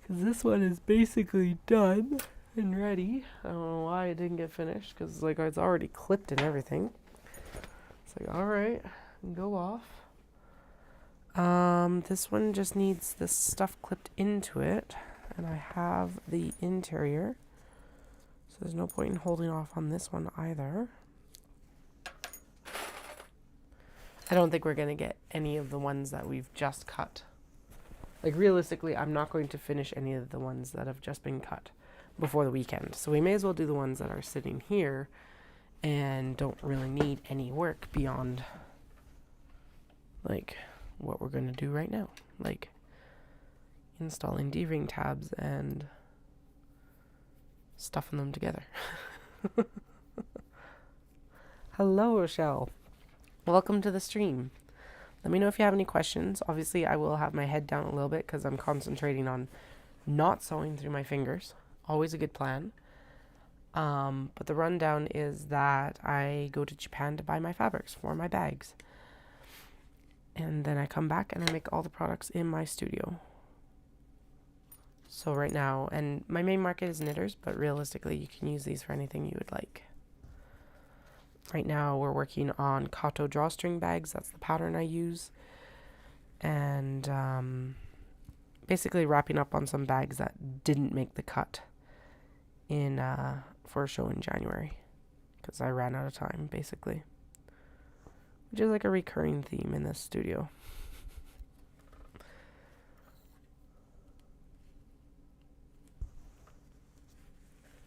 Because this one is basically done and ready. I don't know why it didn't get finished, because like it's already clipped and everything. It's like, all right, go off. This one just needs this stuff clipped into it, and I have the interior, so there's no point in holding off on this one either. I don't think we're gonna get any of the ones that we've just cut. Like realistically, I'm not going to finish any of the ones that have just been cut before the weekend. So we may as well do the ones that are sitting here and don't really need any work beyond like what we're going to do right now. Like installing D-ring tabs and stuffing them together. Hello, Rochelle. Welcome to the stream. Let me know if you have any questions. Obviously, I will have my head down a little bit because I'm concentrating on not sewing through my fingers. Always a good plan. But the rundown is that I go to Japan to buy my fabrics for my bags. And then I come back and I make all the products in my studio. So right now, and my main market is knitters, but realistically you can use these for anything you would like. Right now we're working on Kato drawstring bags. That's the pattern I use. and basically wrapping up on some bags that didn't make the cut in for a show in January because I ran out of time, basically, which is like a recurring theme in this studio.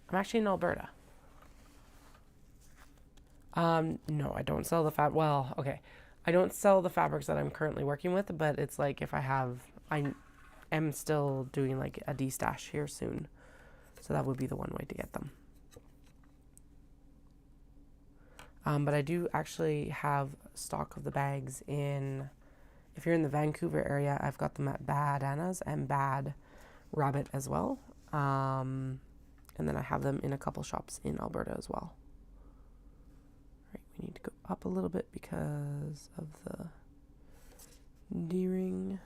I'm actually in Alberta. No, I don't sell the well, okay. I don't sell the fabrics that I'm currently working with, but it's like if I am still doing like a de-stash here soon. So that would be the one way to get them. But I do actually have stock of the bags if you're in the Vancouver area, I've got them at Bad Anna's and Bad Rabbit as well. And then I have them in a couple shops in Alberta as well. Right, we need to go up a little bit because of the D-ring.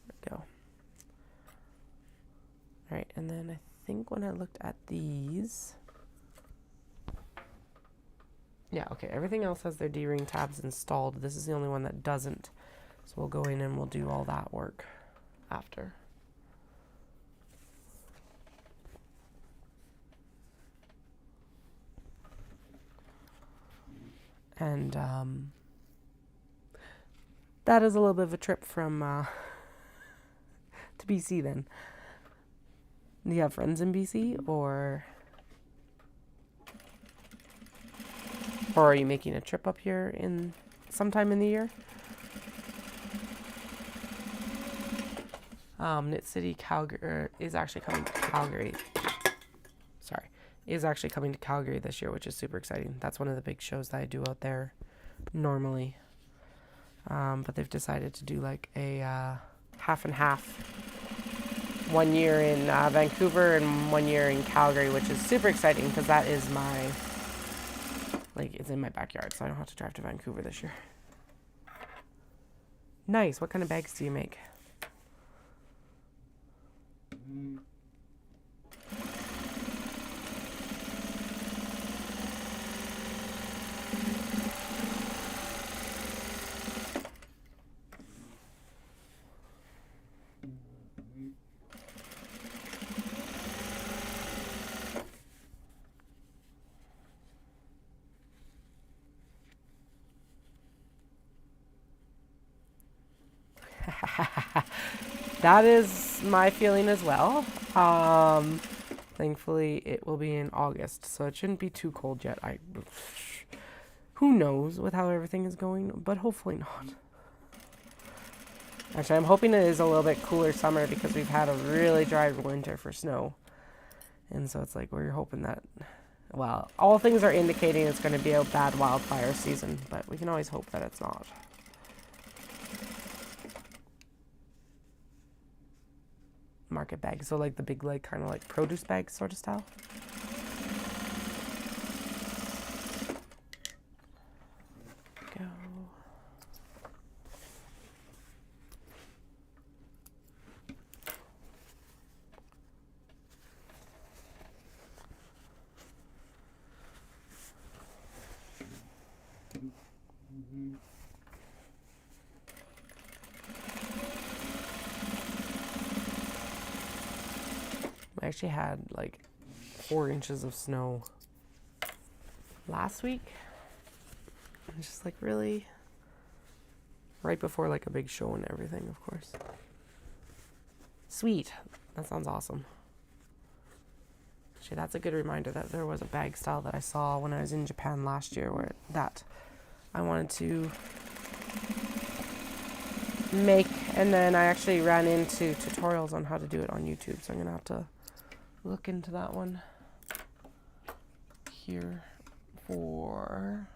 There we go. All right, and then I think when I looked at these, yeah, okay, everything else has their D-ring tabs installed. This is the only one that doesn't. So we'll go in and we'll do all that work after. And that is a little bit of a trip from to BC then. Do you have friends in BC or are you making a trip up here in sometime in the year? Knit City Calgary is actually coming to Calgary. Is actually coming to Calgary this year, which is super exciting. That's one of the big shows that I do out there normally. But they've decided to do like a half and half. 1 year in Vancouver and 1 year in Calgary, which is super exciting because that is it's in my backyard, so I don't have to drive to Vancouver this year. Nice. What kind of bags do you make? That is my feeling as well. Thankfully, it will be in August, so it shouldn't be too cold yet. Who knows with how everything is going, but hopefully not. Actually, I'm hoping it is a little bit cooler summer because we've had a really dry winter for snow. And so it's like we're hoping that, well, all things are indicating it's going to be a bad wildfire season, but we can always hope that it's not. Market bag, so like the big, like kind of like produce bag sort of style. Go. I actually had like 4 inches of snow last week. It's just like really right before like a big show and everything, of course. Sweet. That sounds awesome. Actually, that's a good reminder that there was a bag style that I saw when I was in Japan last year where that I wanted to make, and then I actually ran into tutorials on how to do it on YouTube, so I'm gonna have to look into that one here for,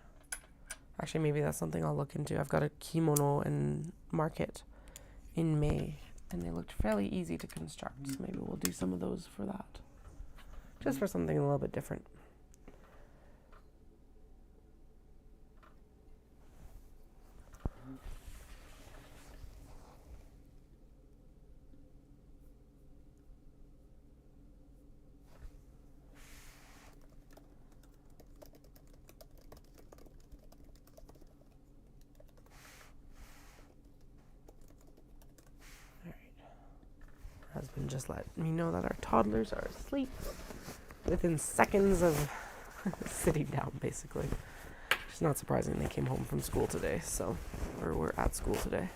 actually maybe that's something I'll look into. I've got a kimono and market in May and they looked fairly easy to construct, so maybe we'll do some of those for that, just for something a little bit different. just let me know that our toddlers are asleep within seconds of sitting down, basically. It's not surprising they came home from school today, so, or were at school today.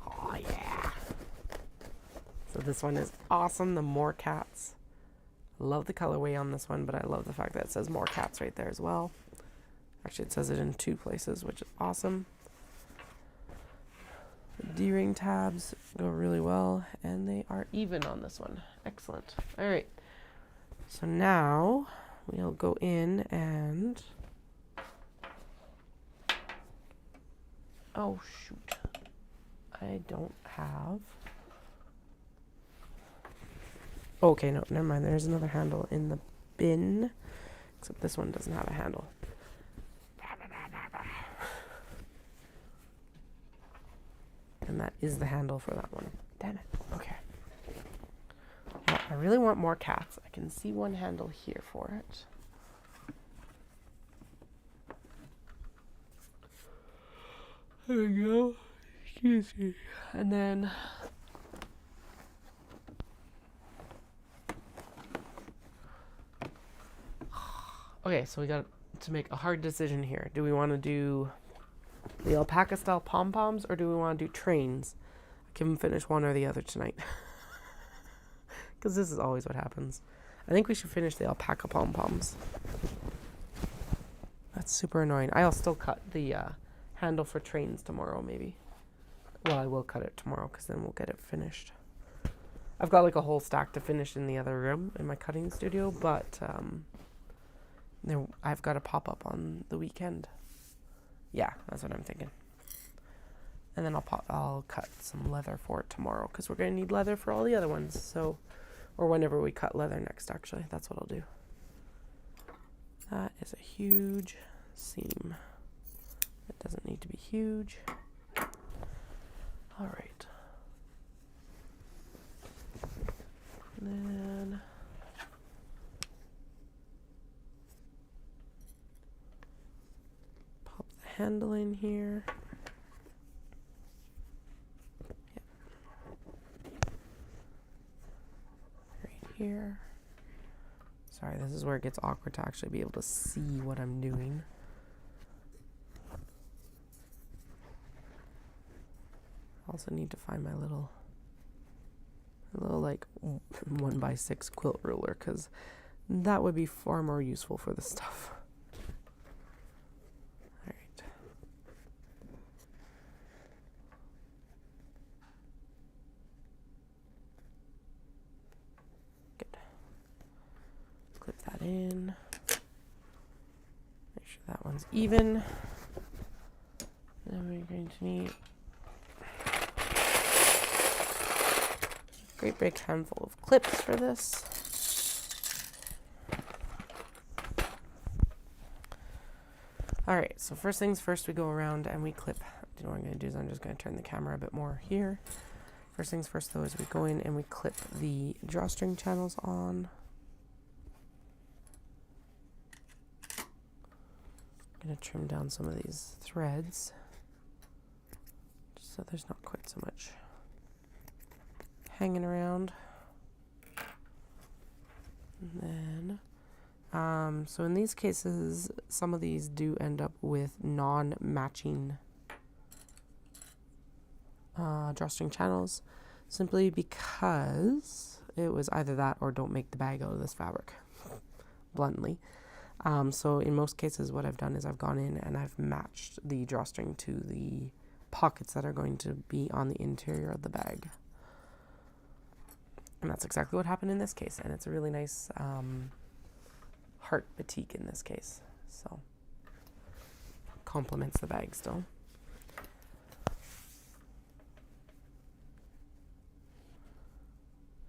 Oh, yeah. So this one is awesome, the More Cats. Love the colorway on this one, but I love the fact that it says More Cats right there as well. Actually, it says it in 2 places, which is awesome. The D-ring tabs go really well, and they are even on this one. Excellent. All right. So now we'll go in and... Oh, shoot. I don't have... Okay, no, never mind. There's another handle in the bin, except this one doesn't have a handle. And that is the handle for that one. Damn it. Okay. Well, I really want More Cats. I can see one handle here for it. There we go. Excuse me. And then... Okay, so we got to make a hard decision here. Do we want to do the alpaca style pom-poms, or do we want to do trains? I can finish one or the other tonight. Because this is always what happens. I think we should finish the alpaca pom-poms. That's super annoying. I'll still cut the handle for trains tomorrow, maybe. Well, I will cut it tomorrow, because then we'll get it finished. I've got like a whole stack to finish in the other room, in my cutting studio, but I've got a pop-up on the weekend. Yeah, that's what I'm thinking. And then I'll cut some leather for it tomorrow, because we're going to need leather for all the other ones. So, or whenever we cut leather next, actually. That's what I'll do. That is a huge seam. It doesn't need to be huge. All right. And then... handle in here. Yep. Right here. Sorry, this is where it gets awkward to actually be able to see what I'm doing. I also need to find my little like 1x6 quilt ruler, because that would be far more useful for this stuff. Clip that in. Make sure that one's even. Then we're going to need a great big handful of clips for this. Alright, so first things first, we go around and we clip. You know what I'm going to do is I'm just going to turn the camera a bit more here. First things first, though, is we go in and we clip the drawstring channels on. I'm going to trim down some of these threads just so there's not quite so much hanging around. And then, so in these cases, some of these do end up with non-matching drawstring channels, simply because it was either that or don't make the bag out of this fabric, bluntly. So in most cases, what I've done is I've gone in and I've matched the drawstring to the pockets that are going to be on the interior of the bag. And that's exactly what happened in this case. And it's a really nice heart batik in this case. So complements the bag still.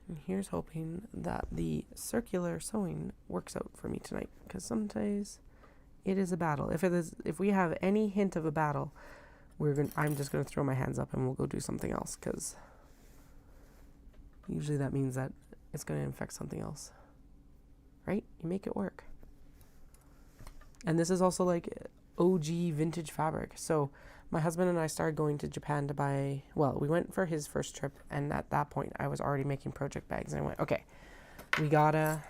And here's hoping that the circular sewing works out for me tonight, because sometimes it is a battle. If we have any hint of a battle, I'm just going to throw my hands up and we'll go do something else, because usually that means that it's going to infect something else. Right? You make it work. And this is also like OG vintage fabric. So My husband and I started going to Japan to buy, well, we went for his first trip, and at that point I was already making project bags, and I went, okay, we gotta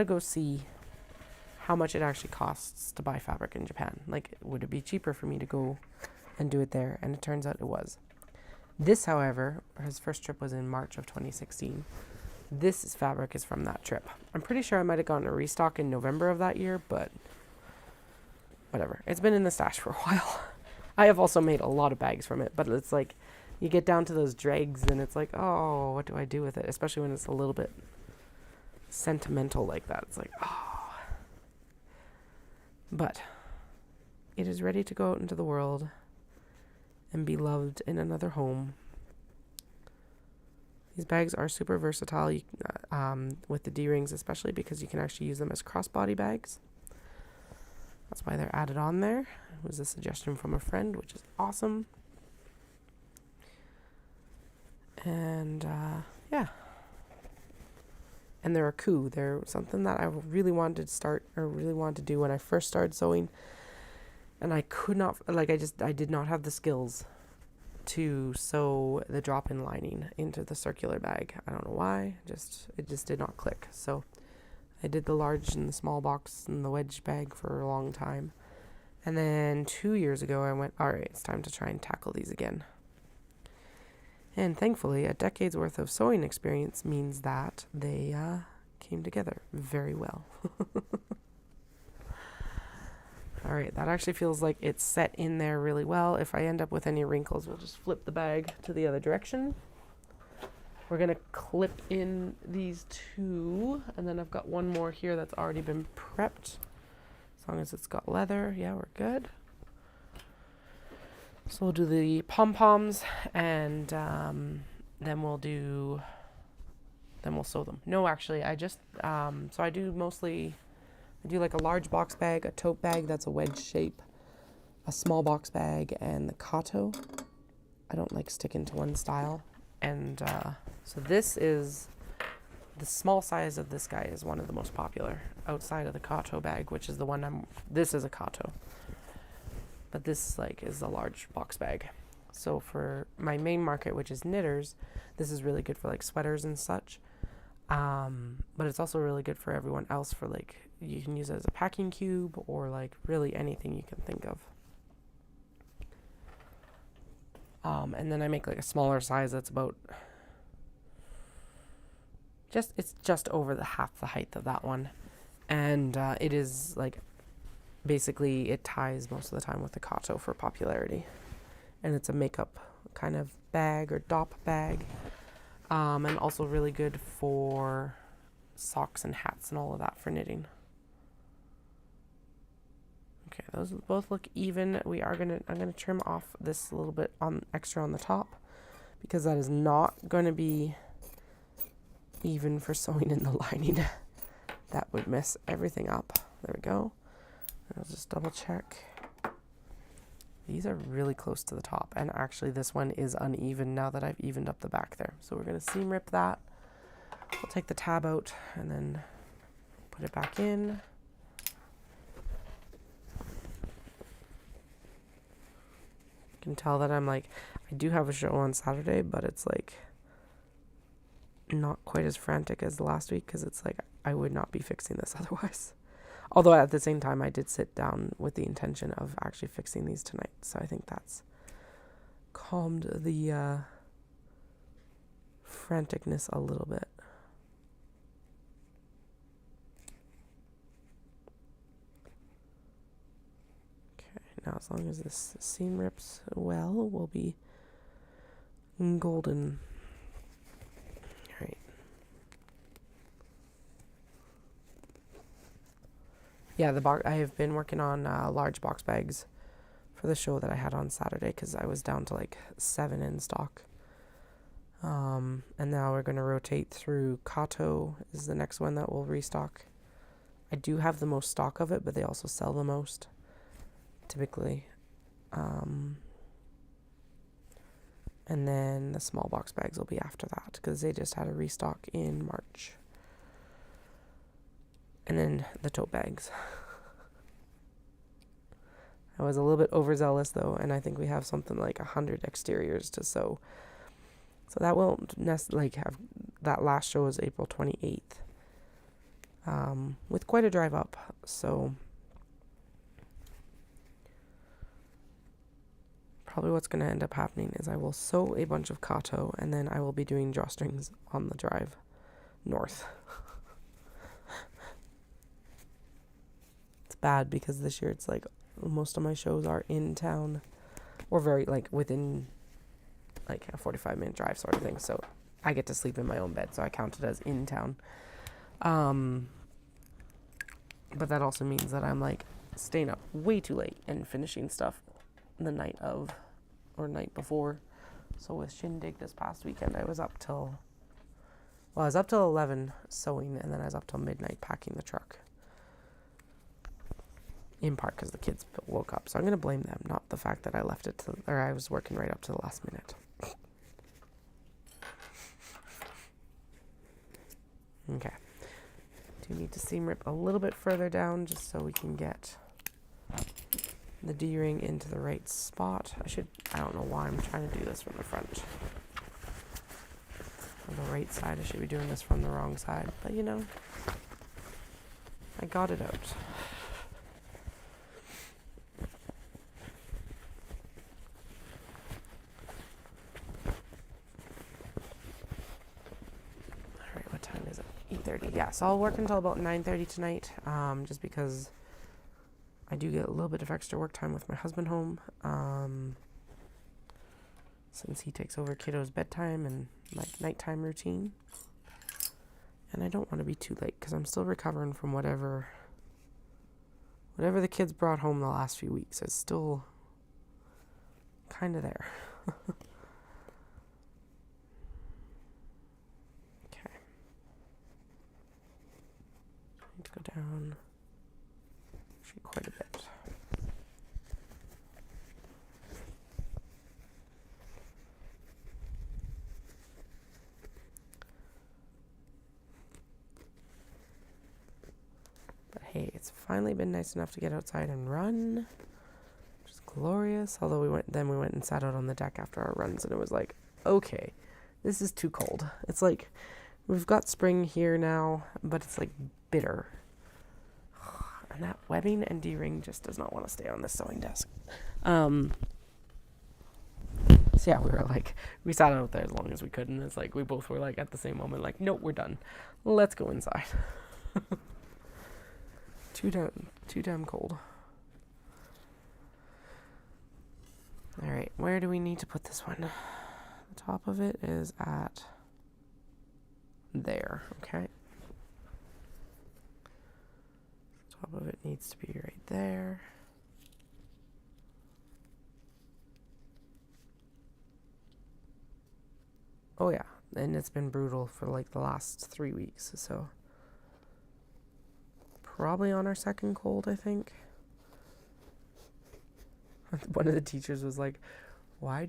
go see how much it actually costs to buy fabric in Japan. Like, would it be cheaper for me to go and do it there? And it turns out it was. This, however, his first trip was in March of 2016. This fabric is from that trip. I'm pretty sure I might have gotten a restock in November of that year, but whatever. It's been in the stash for a while. I have also made a lot of bags from it, but it's like you get down to those dregs and it's like, oh, what do I do with it? Especially when it's a little bit sentimental like that. It's like, oh. But it is ready to go out into the world and be loved in another home. These bags are super versatile, with the D-rings especially, because you can actually use them as crossbody bags. That's why they're added on there. It was a suggestion from a friend, which is awesome. And yeah. And they're a coup. They're something that I really wanted to start, or really wanted to do when I first started sewing. And I could not, like, I did not have the skills to sew the drop-in lining into the circular bag. I don't know why. It just did not click. So I did the large and the small box and the wedge bag for a long time. And then 2 years ago, I went, all right, it's time to try and tackle these again. And thankfully, a decade's worth of sewing experience means that they came together very well. All right, that actually feels like it's set in there really well. If I end up with any wrinkles, we'll just flip the bag to the other direction. We're going to clip in these two, and then I've got one more here that's already been prepped. As long as it's got leather, yeah, we're good. So we'll do the pom-poms, and then we'll sew them. No, actually, I just, so I do like a large box bag, a tote bag that's a wedge shape, a small box bag, and the kato. I don't like sticking to one style. And so this is, the small size of this guy is one of the most popular outside of the kato bag, which is the one this is a kato. But this is a large box bag. So for my main market, which is knitters, this is really good for sweaters and such. But it's also really good for everyone else for you can use it as a packing cube or really anything you can think of. And then I make a smaller size that's about it's just over half the height of that one. And it is basically it ties most of the time with the kato for popularity. And it's a makeup kind of bag or dop bag. And also really good for socks and hats and all of that for knitting. Okay, those both look even. I'm gonna trim off this a little bit extra on the top, because that is not going to be even for sewing in the lining. That would mess everything up. There we go. I'll just double check. These are really close to the top, and actually this one is uneven now that I've evened up the back there. So we're going to seam rip that. We'll take the tab out and then put it back in. You can tell that I'm I do have a show on Saturday, but it's not quite as frantic as the last week, because it's I would not be fixing this otherwise. Although at the same time, I did sit down with the intention of actually fixing these tonight. So I think that's calmed the franticness a little bit. Okay, now as long as this seam rips well, we'll be golden. All right. Yeah, I have been working on large box bags for the show that I had on Saturday, because I was down to 7 in stock. And now we're going to rotate through kato is the next one that we'll restock. I do have the most stock of it, but they also sell the most, typically. And then the small box bags will be after that, because they just had a restock in March. And then the tote bags. I was a little bit overzealous though, and I think we have something like 100 exteriors to sew. So that won't have, that last show was April 28th, with quite a drive up. So probably what's going to end up happening is I will sew a bunch of kato, and then I will be doing drawstrings on the drive north. It's bad because this year it's like most of my shows are in town, or very like within like a 45-minute drive sort of thing. So I get to sleep in my own bed, so I count it as in town. But that also means that I'm like staying up way too late and finishing stuff the night of or night before. So with Shindig this past weekend, I was up till 11 sewing, and then I was up till midnight packing the truck. In part because the kids woke up. So I'm going to blame them, not the fact that I left it or I was working right up to the last minute. Okay. Do need to seam rip a little bit further down just so we can get the D-ring into the right spot. I don't know why I'm trying to do this from the front. On the right side, I should be doing this from the wrong side. But you know, I got it out. Yeah, so I'll work until about 9:30 tonight, just because I do get a little bit of extra work time with my husband home, since he takes over kiddo's bedtime and like nighttime routine. And I don't want to be too late because I'm still recovering from whatever the kids brought home the last few weeks. It's still kind of there. Go down actually quite a bit. But hey, it's finally been nice enough to get outside and run, which is glorious. Although we went and sat out on the deck after our runs, and it was like, okay, this is too cold. It's like we've got spring here now, but it's like bitter. And that webbing and D-ring just does not want to stay on this sewing desk. So yeah, we sat out there as long as we could, and it's like we both were like at the same moment like, nope, we're done. Let's go inside. Too damn cold. All right, where do we need to put this one? The top of it is at there, okay? Top of it needs to be right there. Oh yeah, and it's been brutal for like the last 3 weeks, so probably on our second cold, I think. One of the teachers was like, what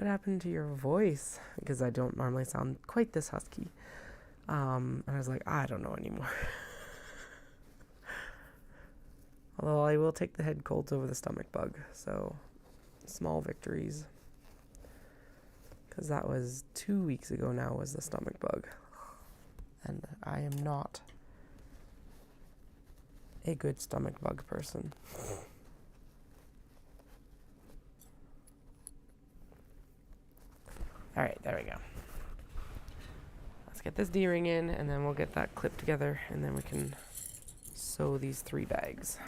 happened to your voice? Because I don't normally sound quite this husky. And I was like, I don't know anymore. Although I will take the head colds over the stomach bug, so small victories. Because that was 2 weeks ago now was the stomach bug. And I am not a good stomach bug person. Alright, there we go. Let's get this D-ring in, and then we'll get that clip together, and then we can sew these 3 bags.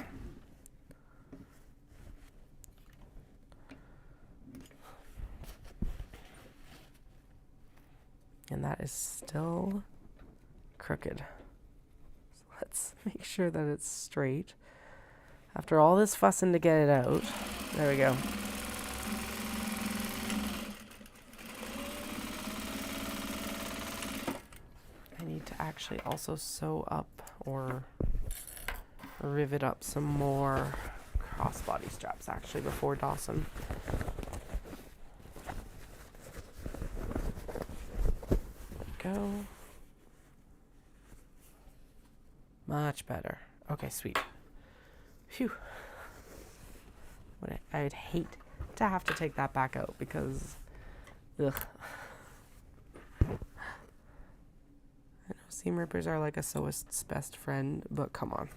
And that is still crooked. So let's make sure that it's straight. After all this fussing to get it out, there we go. I need to actually also sew up or rivet up some more crossbody straps actually before Dawson. Go. Much better. Okay, sweet. Phew. I'd hate to have to take that back out because, ugh. I know seam rippers are like a sewist's best friend, but come on.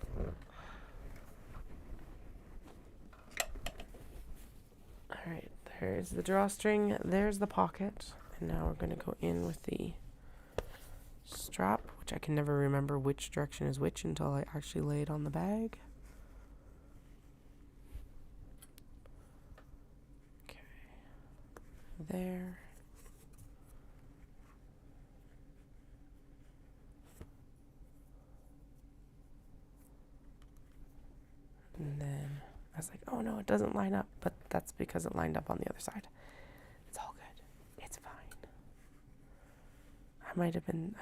Alright, there's the drawstring, there's the pocket, and now we're going to go in with the strap, which I can never remember which direction is which until I actually lay it on the bag. Okay, there. And then I was like, oh no, it doesn't line up, but that's because it lined up on the other side. It's all good. It's fine.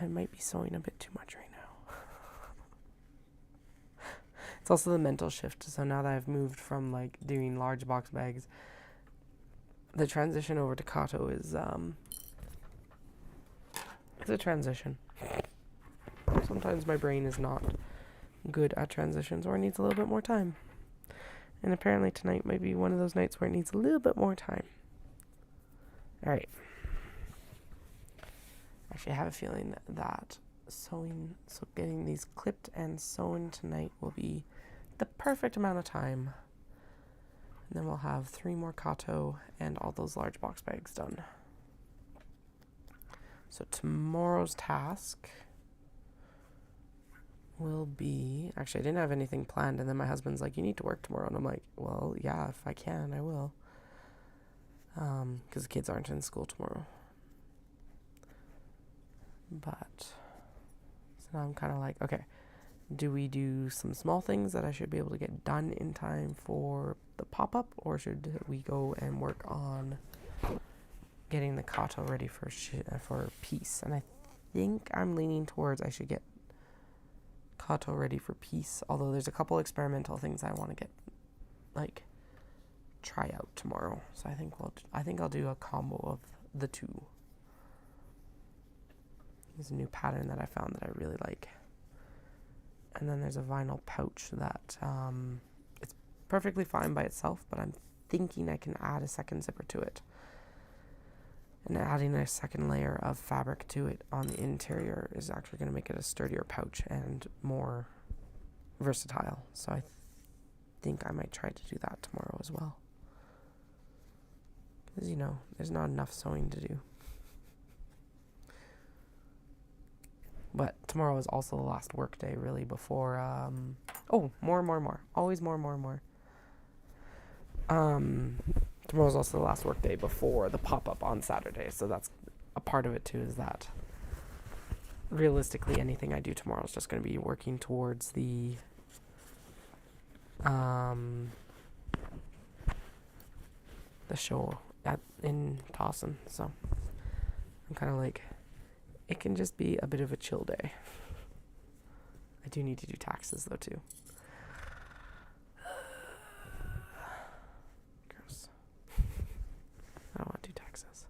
I might be sewing a bit too much right now. It's also the mental shift. So now that I've moved from like doing large box bags, the transition over to Kato is, it's a transition. Sometimes my brain is not good at transitions or needs a little bit more time. And apparently tonight might be one of those nights where it needs a little bit more time. Alright. Actually, I have a feeling that getting these clipped and sewn tonight will be the perfect amount of time. And then we'll have 3 more Kato and all those large box bags done. So tomorrow's task will be, actually I didn't have anything planned, and then my husband's like, you need to work tomorrow, and I'm like, well, yeah, if I can, I will, because the kids aren't in school tomorrow. But so now I'm kind of like, okay, do we do some small things that I should be able to get done in time for the pop-up, or should we go and work on getting the Kato ready for piece? And I think I'm leaning towards I should get Kato ready for piece, although there's a couple experimental things I want to get, like, try out tomorrow. So I think I'll do a combo of the two. There's a new pattern that I found that I really like. And then there's a vinyl pouch that it's perfectly fine by itself, but I'm thinking I can add a second zipper to it. And adding a second layer of fabric to it on the interior is actually going to make it a sturdier pouch and more versatile. So I think I might try to do that tomorrow as well. Because, you know, there's not enough sewing to do. But tomorrow is also the last work day, really, before, more. Always more. Tomorrow's also the last work day before the pop-up on Saturday, so that's a part of it too, is that realistically anything I do tomorrow is just going to be working towards the show in Dawson. So I'm kind of like, it can just be a bit of a chill day. I do need to do taxes though too. Gross. I don't want to do taxes.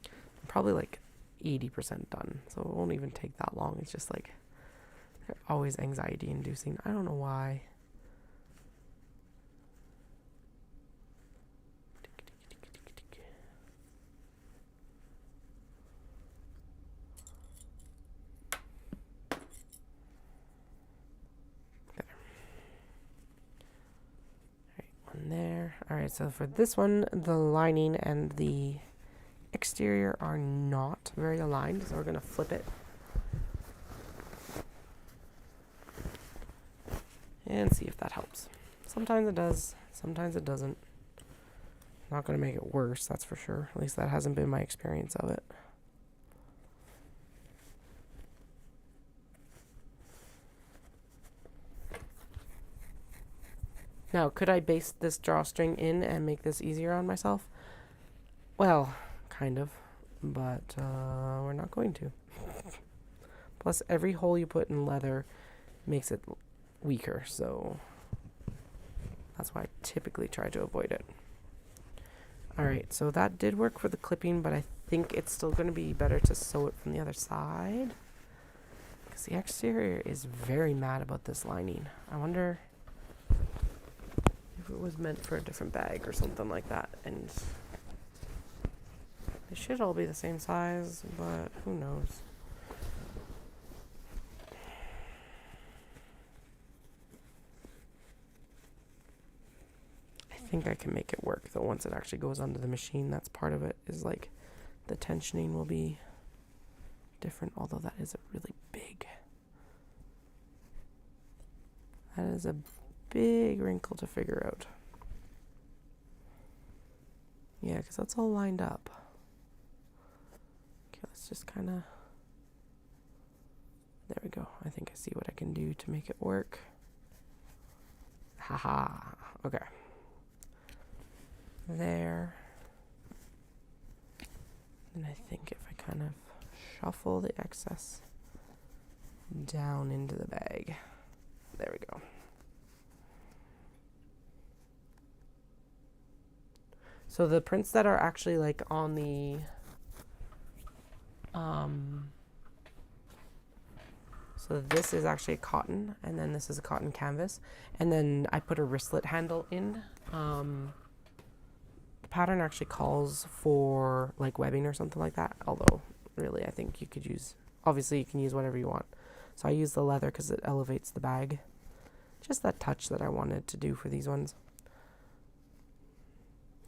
I'm probably like 80% done, so it won't even take that long. It's just like, they're always anxiety inducing. I don't know why. There. Alright, so for this one, the lining and the exterior are not very aligned, so we're going to flip it and see if that helps. Sometimes it does, sometimes it doesn't. Not going to make it worse, that's for sure. At least that hasn't been my experience of it. Now, could I baste this drawstring in and make this easier on myself? Well, kind of, but we're not going to. Plus, every hole you put in leather makes it weaker, so that's why I typically try to avoid it. Alright, so that did work for the clipping, but I think it's still going to be better to sew it from the other side, because the exterior is very mad about this lining. I wonder if it was meant for a different bag or something like that. And they should all be the same size, but who knows. I think I can make it work though once it actually goes onto the machine. That's part of it, is like the tensioning will be different, although that is a really big, that is a big wrinkle to figure out. Yeah, because that's all lined up. Okay, let's just kind of, there we go. I think I see what I can do to make it work. Haha, okay. There. And I think if I kind of shuffle the excess down into the bag. There we go. So the prints that are actually like on the so this is actually cotton, and then this is a cotton canvas, and then I put a wristlet handle in. The pattern actually calls for like webbing or something like that, although really I think you could use, obviously you can use whatever you want. So I use the leather because it elevates the bag. Just that touch that I wanted to do for these ones.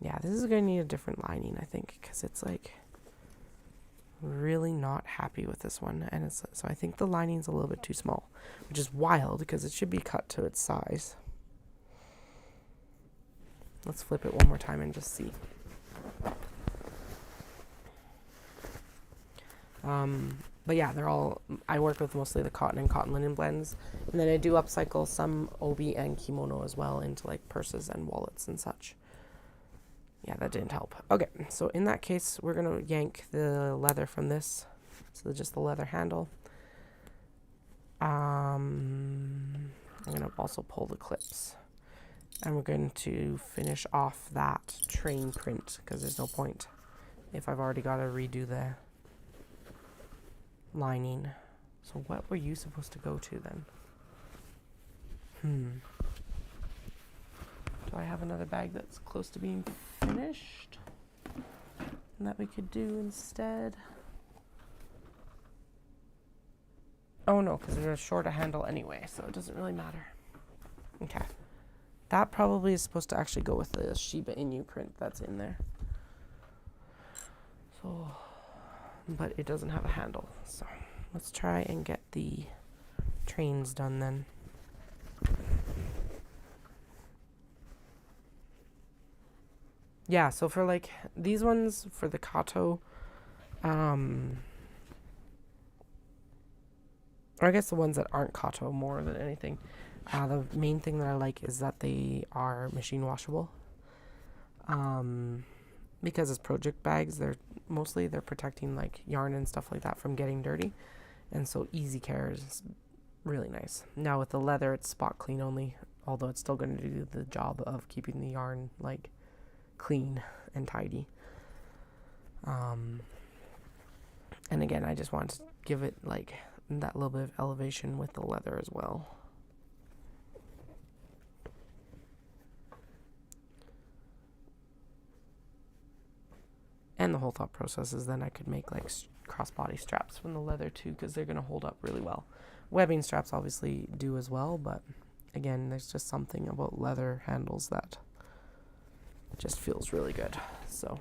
Yeah, this is going to need a different lining, I think, because it's like really not happy with this one. And it's, so I think the lining's a little bit too small, which is wild because it should be cut to its size. Let's flip it one more time and just see. But yeah, they're all, I work with mostly the cotton and cotton linen blends. And then I do upcycle some obi and kimono as well into like purses and wallets and such. Yeah, that didn't help. Okay, so in that case, we're going to yank the leather from this. So just the leather handle. I'm going to also pull the clips. And we're going to finish off that train print because there's no point if I've already got to redo the lining. So what were you supposed to go to then? Do I have another bag that's close to being finished and that we could do instead? Oh no, because they're short a handle anyway, so it doesn't really matter. Okay. That probably is supposed to actually go with the Shiba Inu print that's in there. So, but it doesn't have a handle, so let's try and get the trains done then. Yeah, so for like these ones, for the Kato, or I guess the ones that aren't Kato more than anything, the main thing that I like is that they are machine washable. Because as project bags, they're protecting like yarn and stuff like that from getting dirty. And so easy care is really nice. Now with the leather, it's spot clean only, although it's still going to do the job of keeping the yarn like clean and tidy. And again, I just want to give it like that little bit of elevation with the leather as well. And the whole thought process is then I could make like crossbody straps from the leather too, because they're going to hold up really well. Webbing straps obviously do as well, but again, there's just something about leather handles that just feels really good. So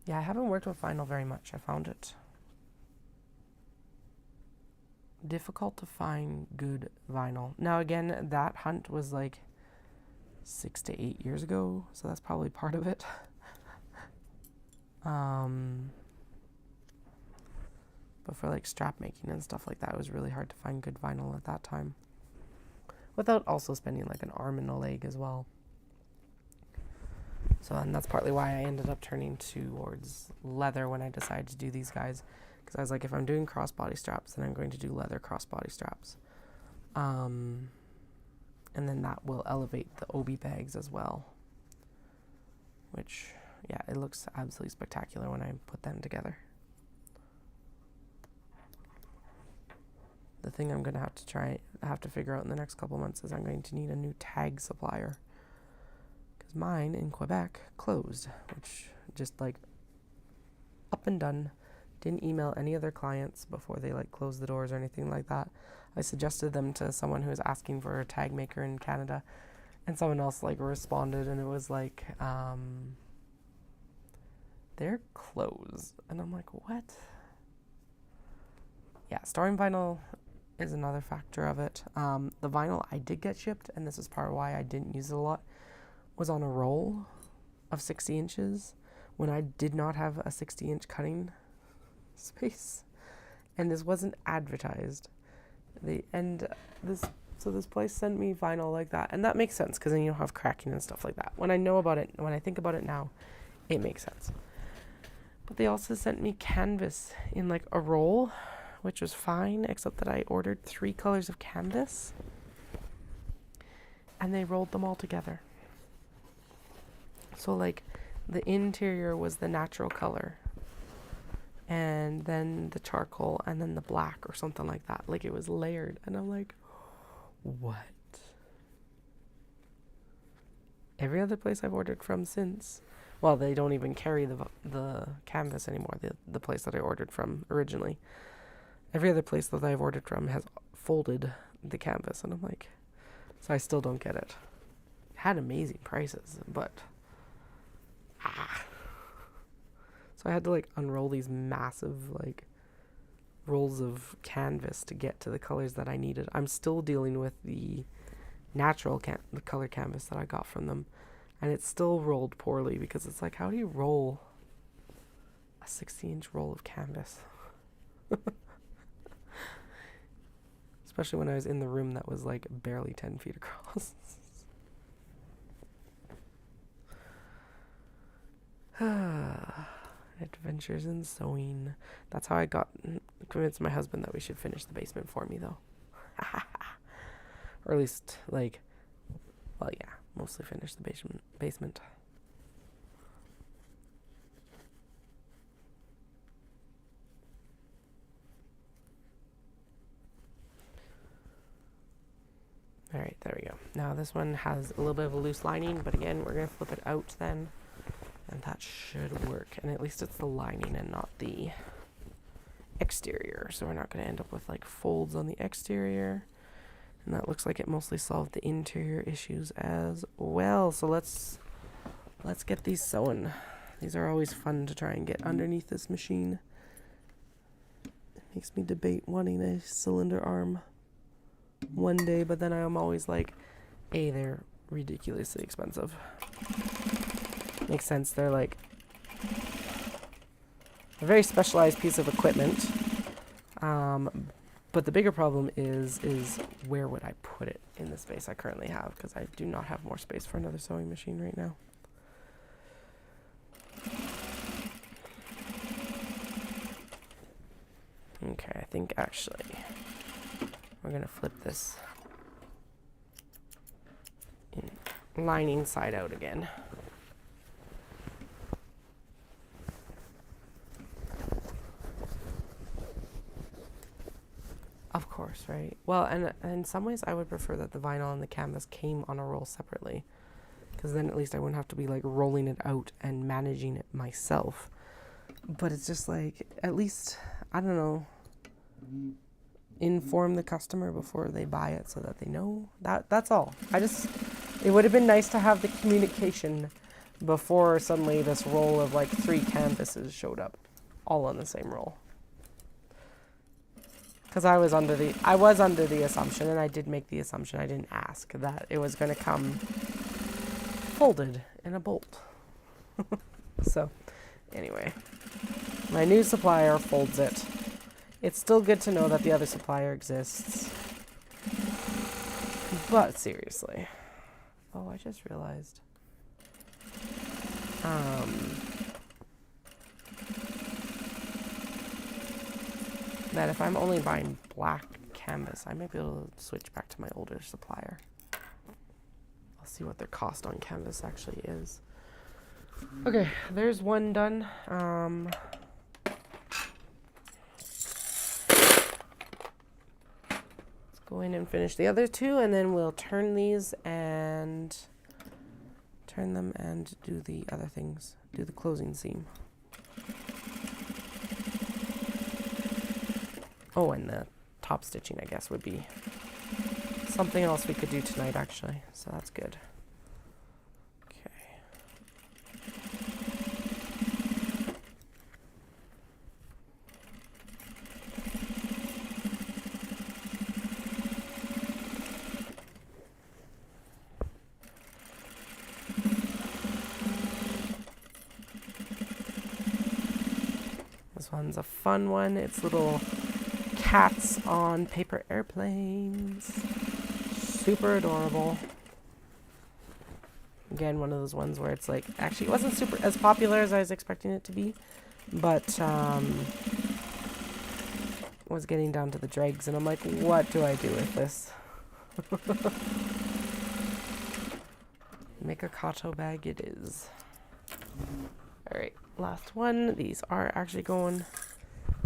yeah, I haven't worked with vinyl very much. I found it difficult to find good vinyl. Now again, that hunt was like 6 to 8 years ago, so that's probably part of it. But for like strap making and stuff like that, it was really hard to find good vinyl at that time, without also spending like an arm and a leg as well. So, and that's partly why I ended up turning towards leather when I decided to do these guys, because I was like, if I'm doing crossbody straps, then I'm going to do leather crossbody straps. And then that will elevate the obi bags as well, which, yeah, it looks absolutely spectacular when I put them together. the thing I'm going to have to figure out in the next couple months is I'm going to need a new tag supplier. Because mine in Quebec closed, which just like up and done. Didn't email any other clients before they like closed the doors or anything like that. I suggested them to someone who was asking for a tag maker in Canada, and someone else like responded, and it was like, they're closed. And I'm like, what? Yeah, storing vinyl is another factor of it. The vinyl I did get shipped, and this is part of why I didn't use it a lot, was on a roll of 60 inches when I did not have a 60-inch cutting space, and this wasn't advertised. This place sent me vinyl like that, and that makes sense because then you don't have cracking and stuff like that. When I know about it, when I think about it now, it makes sense. But they also sent me canvas in like a roll, which was fine, except that I ordered 3 colors of canvas, and they rolled them all together. So like the interior was the natural color, and then the charcoal, and then the black or something like that. Like it was layered, and I'm like, what? Every other place I've ordered from since, well, they don't even carry the canvas anymore, the place that I ordered from originally. Every other place that I've ordered from has folded the canvas, and I'm like, so I still don't get it. It had amazing prices, but so I had to like unroll these massive like rolls of canvas to get to the colors that I needed. I'm still dealing with the natural the color canvas that I got from them, and it's still rolled poorly because it's like, how do you roll a 60-inch roll of canvas? Especially when I was in the room that was like barely 10 feet across. Adventures in sewing. That's how I convinced my husband that we should finish the basement for me, though. Or at least, like, well, yeah, mostly finish the basement. All right, there we go. Now this one has a little bit of a loose lining, but again, we're going to flip it out then, and that should work. And at least it's the lining and not the exterior, so we're not going to end up with like folds on the exterior. And that looks like it mostly solved the interior issues as well. So let's get these sewing. These are always fun to try and get underneath this machine. It makes me debate wanting a cylinder arm one day, but then I'm always like, A, they're ridiculously expensive. Makes sense, they're like a very specialized piece of equipment. But the bigger problem is where would I put it in the space I currently have, because I do not have more space for another sewing machine right now. Okay, I think actually we're going to flip this in lining side out again. Of course, right? Well, and in some ways I would prefer that the vinyl and the canvas came on a roll separately, because then at least I wouldn't have to be like rolling it out and managing it myself. But it's just like, at least, I don't know, inform the customer before they buy it so that they know. That's all. It would have been nice to have the communication before suddenly this roll of like 3 canvases showed up all on the same roll. Because I was under the assumption, and I did make the assumption, I didn't ask, that it was going to come folded in a bolt. So, anyway, my new supplier folds it. It's still good to know that the other supplier exists. But seriously. Oh, I just realized. That if I'm only buying black canvas, I might be able to switch back to my older supplier. I'll see what their cost on canvas actually is. Okay, there's one done. go in and finish the other two, and then we'll turn these and turn them and do the other things. Do the closing seam. Oh, and the top stitching, I guess, would be something else we could do tonight, actually. So that's good. This one's a fun one. It's little cats on paper airplanes. Super adorable. Again, one of those ones where it's like, actually it wasn't super as popular as I was expecting it to be, but was getting down to the dregs, and I'm like, what do I do with this? Make a kato bag it is. Alright, last one. These are actually going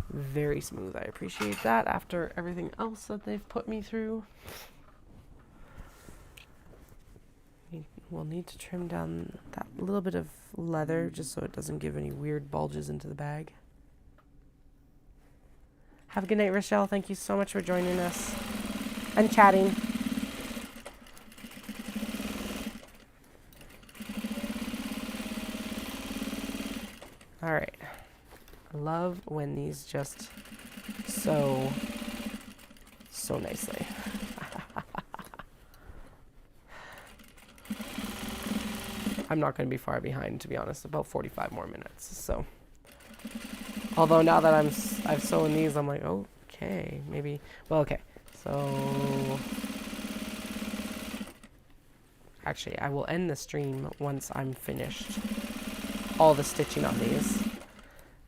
very smooth. I appreciate that after everything else that they've put me through. We'll need to trim down that little bit of leather just so it doesn't give any weird bulges into the bag. Have a good night, Rochelle. Thank you so much for joining us and chatting. All right. I love when these just sew so nicely. I'm not going to be far behind, to be honest. About 45 more minutes. So, although now that I've sewn these, I'm like, okay, maybe. Well, okay. So, actually, I will end the stream once I'm finished all the stitching on these,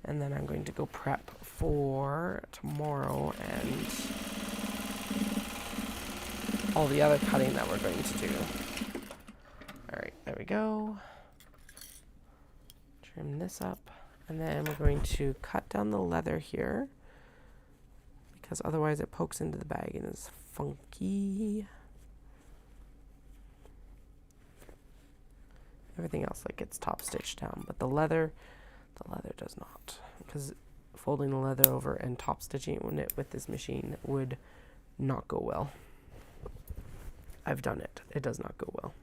and then I'm going to go prep for tomorrow and all the other cutting that we're going to do. Alright, there we go. Trim this up, and then we're going to cut down the leather here because otherwise it pokes into the bag and is funky. Everything else like gets top stitched down, but the leather does not, because folding the leather over and top stitching it with this machine would not go well. I've done it. It does not go well.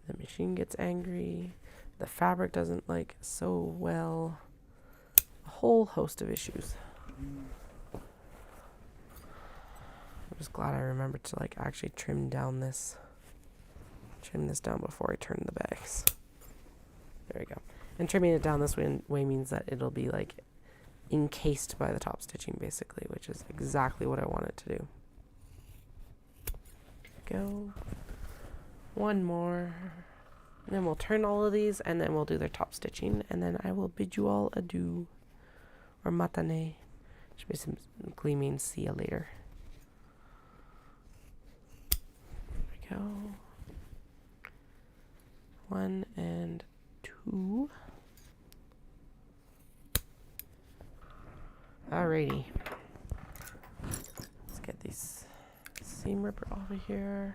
The machine gets angry. The fabric doesn't like sew well. A whole host of issues. I'm just glad I remembered to like actually trim this down before I turn the bags. There we go. And trimming it down this way means that it'll be like encased by the top stitching basically, which is exactly what I want it to do. Go. One more. And then we'll turn all of these and then we'll do their top stitching, and then I will bid you all adieu. Or matane. Should be some gleaming see you later. There we go. 1 and 2. Alrighty. Let's get these seam ripper off of here.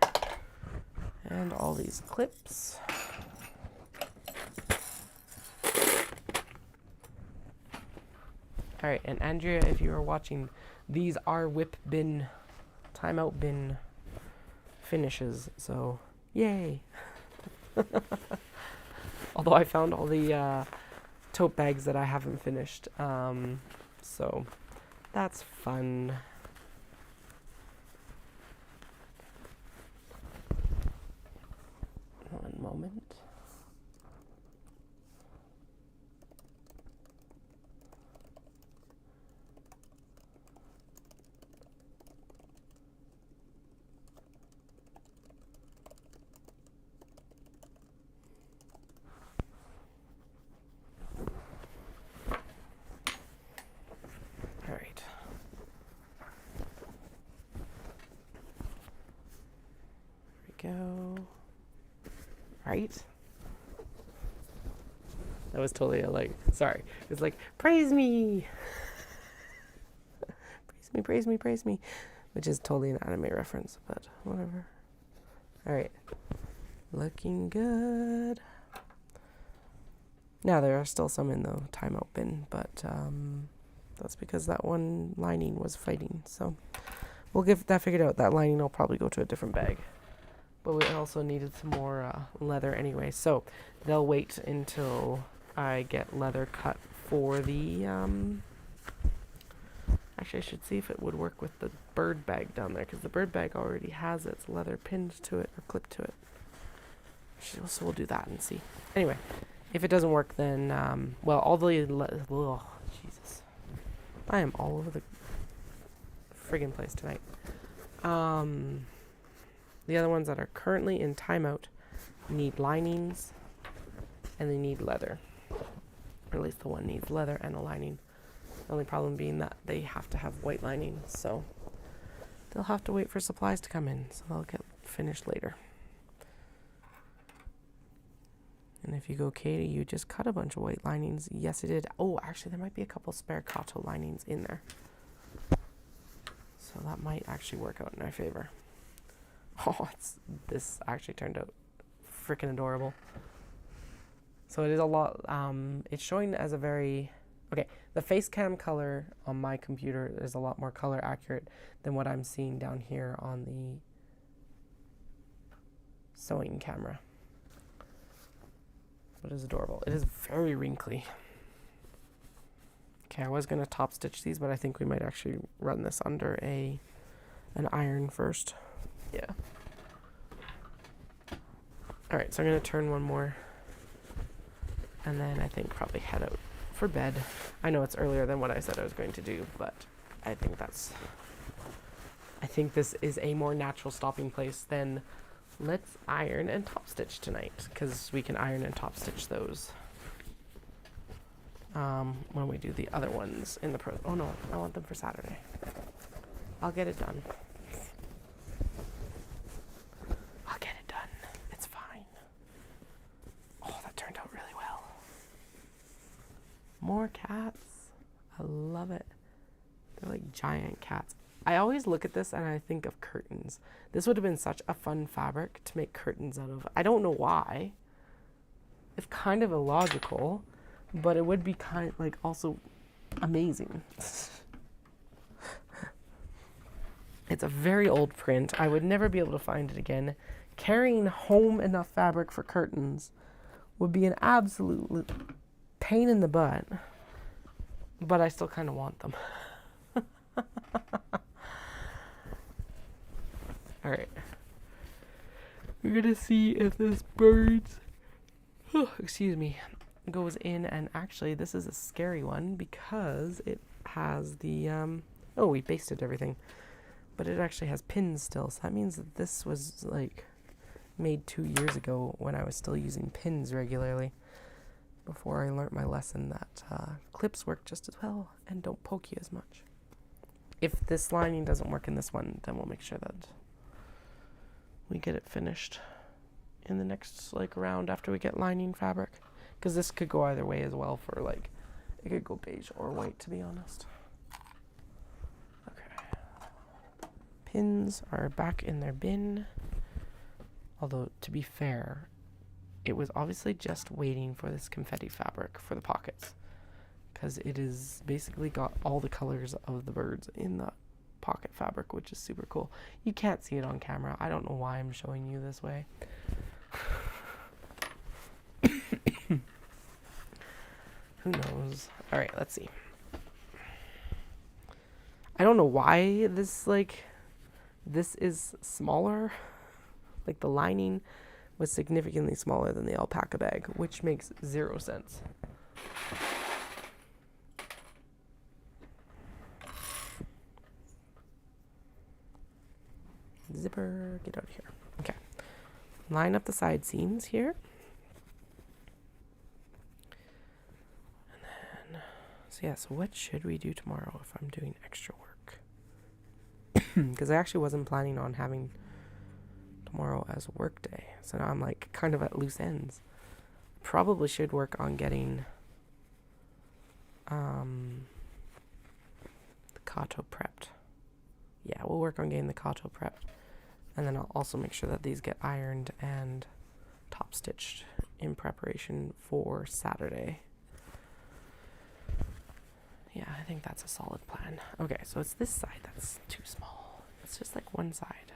And all these clips. Alright, and Andrea, if you are watching, these are whip bin, timeout bin finishes, so yay! Although I found all the tote bags that I haven't finished, so that's fun. One moment. All right. There we go. Right? That was totally a like, sorry. It was like, praise me. praise me, praise me, praise me. Which is totally an anime reference, but whatever. Alright. Looking good. Now there are still some in the timeout bin, but that's because that one lining was fighting. So we'll get that figured out. That lining will probably go to a different bag. But we also needed some more leather anyway. So they'll wait until I get leather cut for the... Actually, I should see if it would work with the bird bag down there, because the bird bag already has its leather pinned to it or clipped to it. So we'll do that and see. Anyway, if it doesn't work, then, well, all the... Oh, Jesus. I am all over the friggin' place tonight. The other ones that are currently in timeout need linings, and they need leather. Or at least the one needs leather and a lining. The only problem being that they have to have white lining, so they'll have to wait for supplies to come in, so they'll get finished later. And if you go, Katie, you just cut a bunch of white linings. Yes, I did. Oh, actually, there might be a couple spare Kato linings in there. So that might actually work out in our favor. Oh, this actually turned out freaking adorable. So it is a lot, it's showing as a very... Okay, the face cam color on my computer is a lot more color accurate than what I'm seeing down here on the sewing camera. But it is adorable. It is very wrinkly. Okay, I was going to top stitch these, but I think we might actually run this under an iron first. Yeah. Alright, so I'm going to turn one more. And then I think probably head out for bed. I know it's earlier than what I said I was going to do, but I think this is a more natural stopping place than let's iron and top stitch tonight, because we can iron and top stitch those when we do the other ones in the pro. Oh no, I want them for Saturday. I'll get it done. I'll get it done. It's fine. Oh, that turned out really well. More cats. I love it. They're like giant cats. I always look at this and I think of curtains. This would have been such a fun fabric to make curtains out of. I don't know why. It's kind of illogical, but it would be kind of like also amazing. It's a very old print. I would never be able to find it again. Carrying home enough fabric for curtains would be an absolute pain in the butt, but I still kind of want them. All right, we're gonna see if this bird's excuse me, goes in. And actually this is a scary one because it has the oh, we basted everything, but it actually has pins still, so that means that this was like made 2 years ago when I was still using pins regularly, before I learned my lesson that clips work just as well and don't poke you as much. If this lining doesn't work in this one, then we'll make sure that we get it finished in the next like round after we get lining fabric, because this could go either way as well. For like, it could go beige or white, to be honest. Okay, pins are back in their bin, although to be fair, it was obviously just waiting for this confetti fabric for the pockets, because it is basically got all the colors of the birds in the pocket fabric, which is super cool. You can't see it on camera. I don't know why I'm showing you this way. Who knows? All right, let's see. I don't know why this is smaller. Like the lining was significantly smaller than the alpaca bag, which makes 0 sense. Zipper, get out of here. Okay. Line up the side seams here. And then, so yeah, so what should we do tomorrow if I'm doing extra work? Because I actually wasn't planning on having tomorrow as a work day. So now I'm like kind of at loose ends. Probably should work on getting the Kato prepped. yeah, we'll work on getting the kato prepped. And then I'll also make sure that these get ironed and top stitched in preparation for Saturday. Yeah, I think that's a solid plan. Okay, so it's this side that's too small. It's just like one side.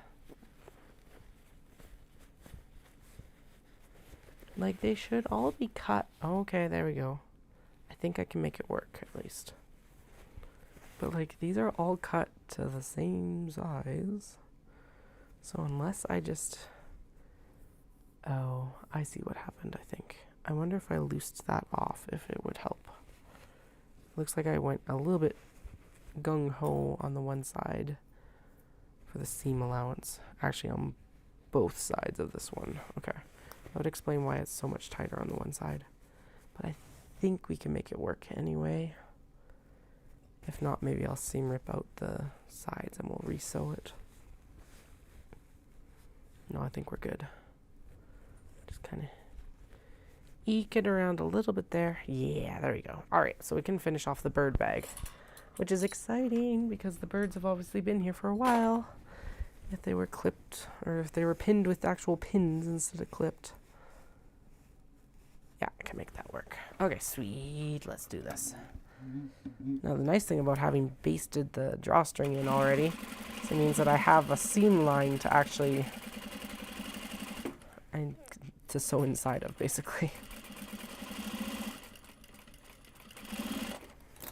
Like they should all be cut. Okay, there we go. I think I can make it work at least. But like these are all cut to the same size. So unless I just... Oh, I see what happened, I think. I wonder if I loosed that off, if it would help. Looks like I went a little bit gung-ho on the one side for the seam allowance. Actually, on both sides of this one. Okay. That would explain why it's so much tighter on the one side. But I think we can make it work anyway. If not, maybe I'll seam rip out the sides and we'll re-sew it. No, I think we're good. Just kind of eke it around a little bit there. Yeah, there we go. All right, so we can finish off the bird bag, which is exciting because the birds have obviously been here for a while. If they were clipped or if they were pinned with actual pins instead of clipped. Yeah, I can make that work. Okay, sweet. Let's do this. Now, the nice thing about having basted the drawstring in already is it means that I have a seam line to actually to sew inside of, basically.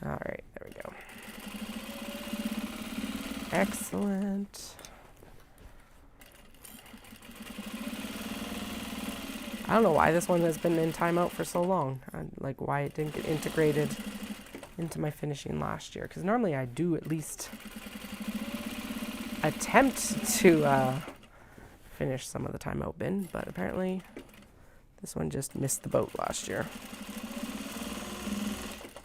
All right, there we go. Excellent. I don't know why this one has been in timeout for so long. Like why it didn't get integrated into my finishing last year. Because normally I do at least attempt to finish some of the timeout bin. But apparently this one just missed the boat last year.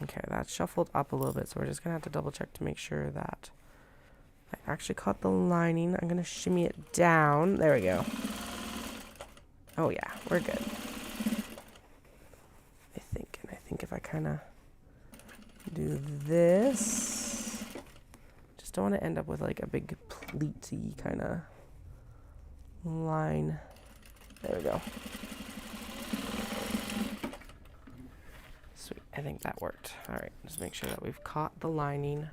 Okay, that's shuffled up a little bit. So we're just going to have to double check to make sure that I actually caught the lining. I'm going to shimmy it down. There we go. Oh yeah, we're good. I think if I kind of do this, just don't want to end up with like a big pleaty kind of line. There we go. Sweet, I think that worked. All right, just make sure that we've caught the lining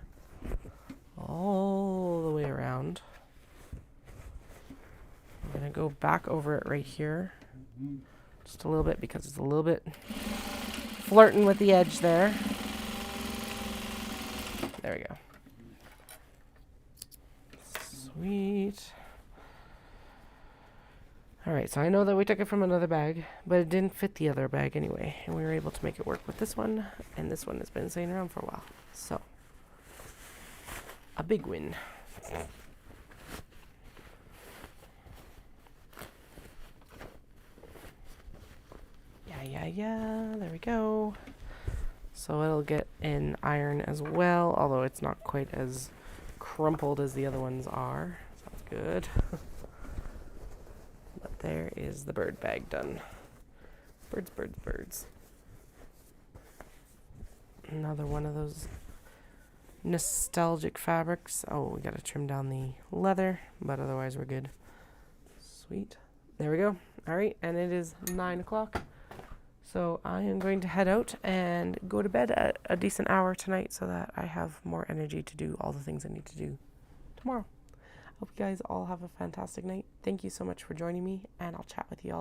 all the way around. I'm going to go back over it right here just a little bit because it's a little bit flirting with the edge there. There we go. Sweet. Alright, so I know that we took it from another bag, but it didn't fit the other bag anyway, and we were able to make it work with this one, and this one has been sitting around for a while. So, a big win. Yeah, there we go. So it'll get in iron as well, although it's not quite as crumpled as the other ones are. Sounds good. But there is the bird bag done. Birds, birds, birds. Another one of those nostalgic fabrics. Oh, we gotta trim down the leather, but otherwise we're good. Sweet. There we go. All right, and it is 9 o'clock. So I am going to head out and go to bed at a decent hour tonight so that I have more energy to do all the things I need to do tomorrow. Hope you guys all have a fantastic night. Thank you so much for joining me, and I'll chat with you all later.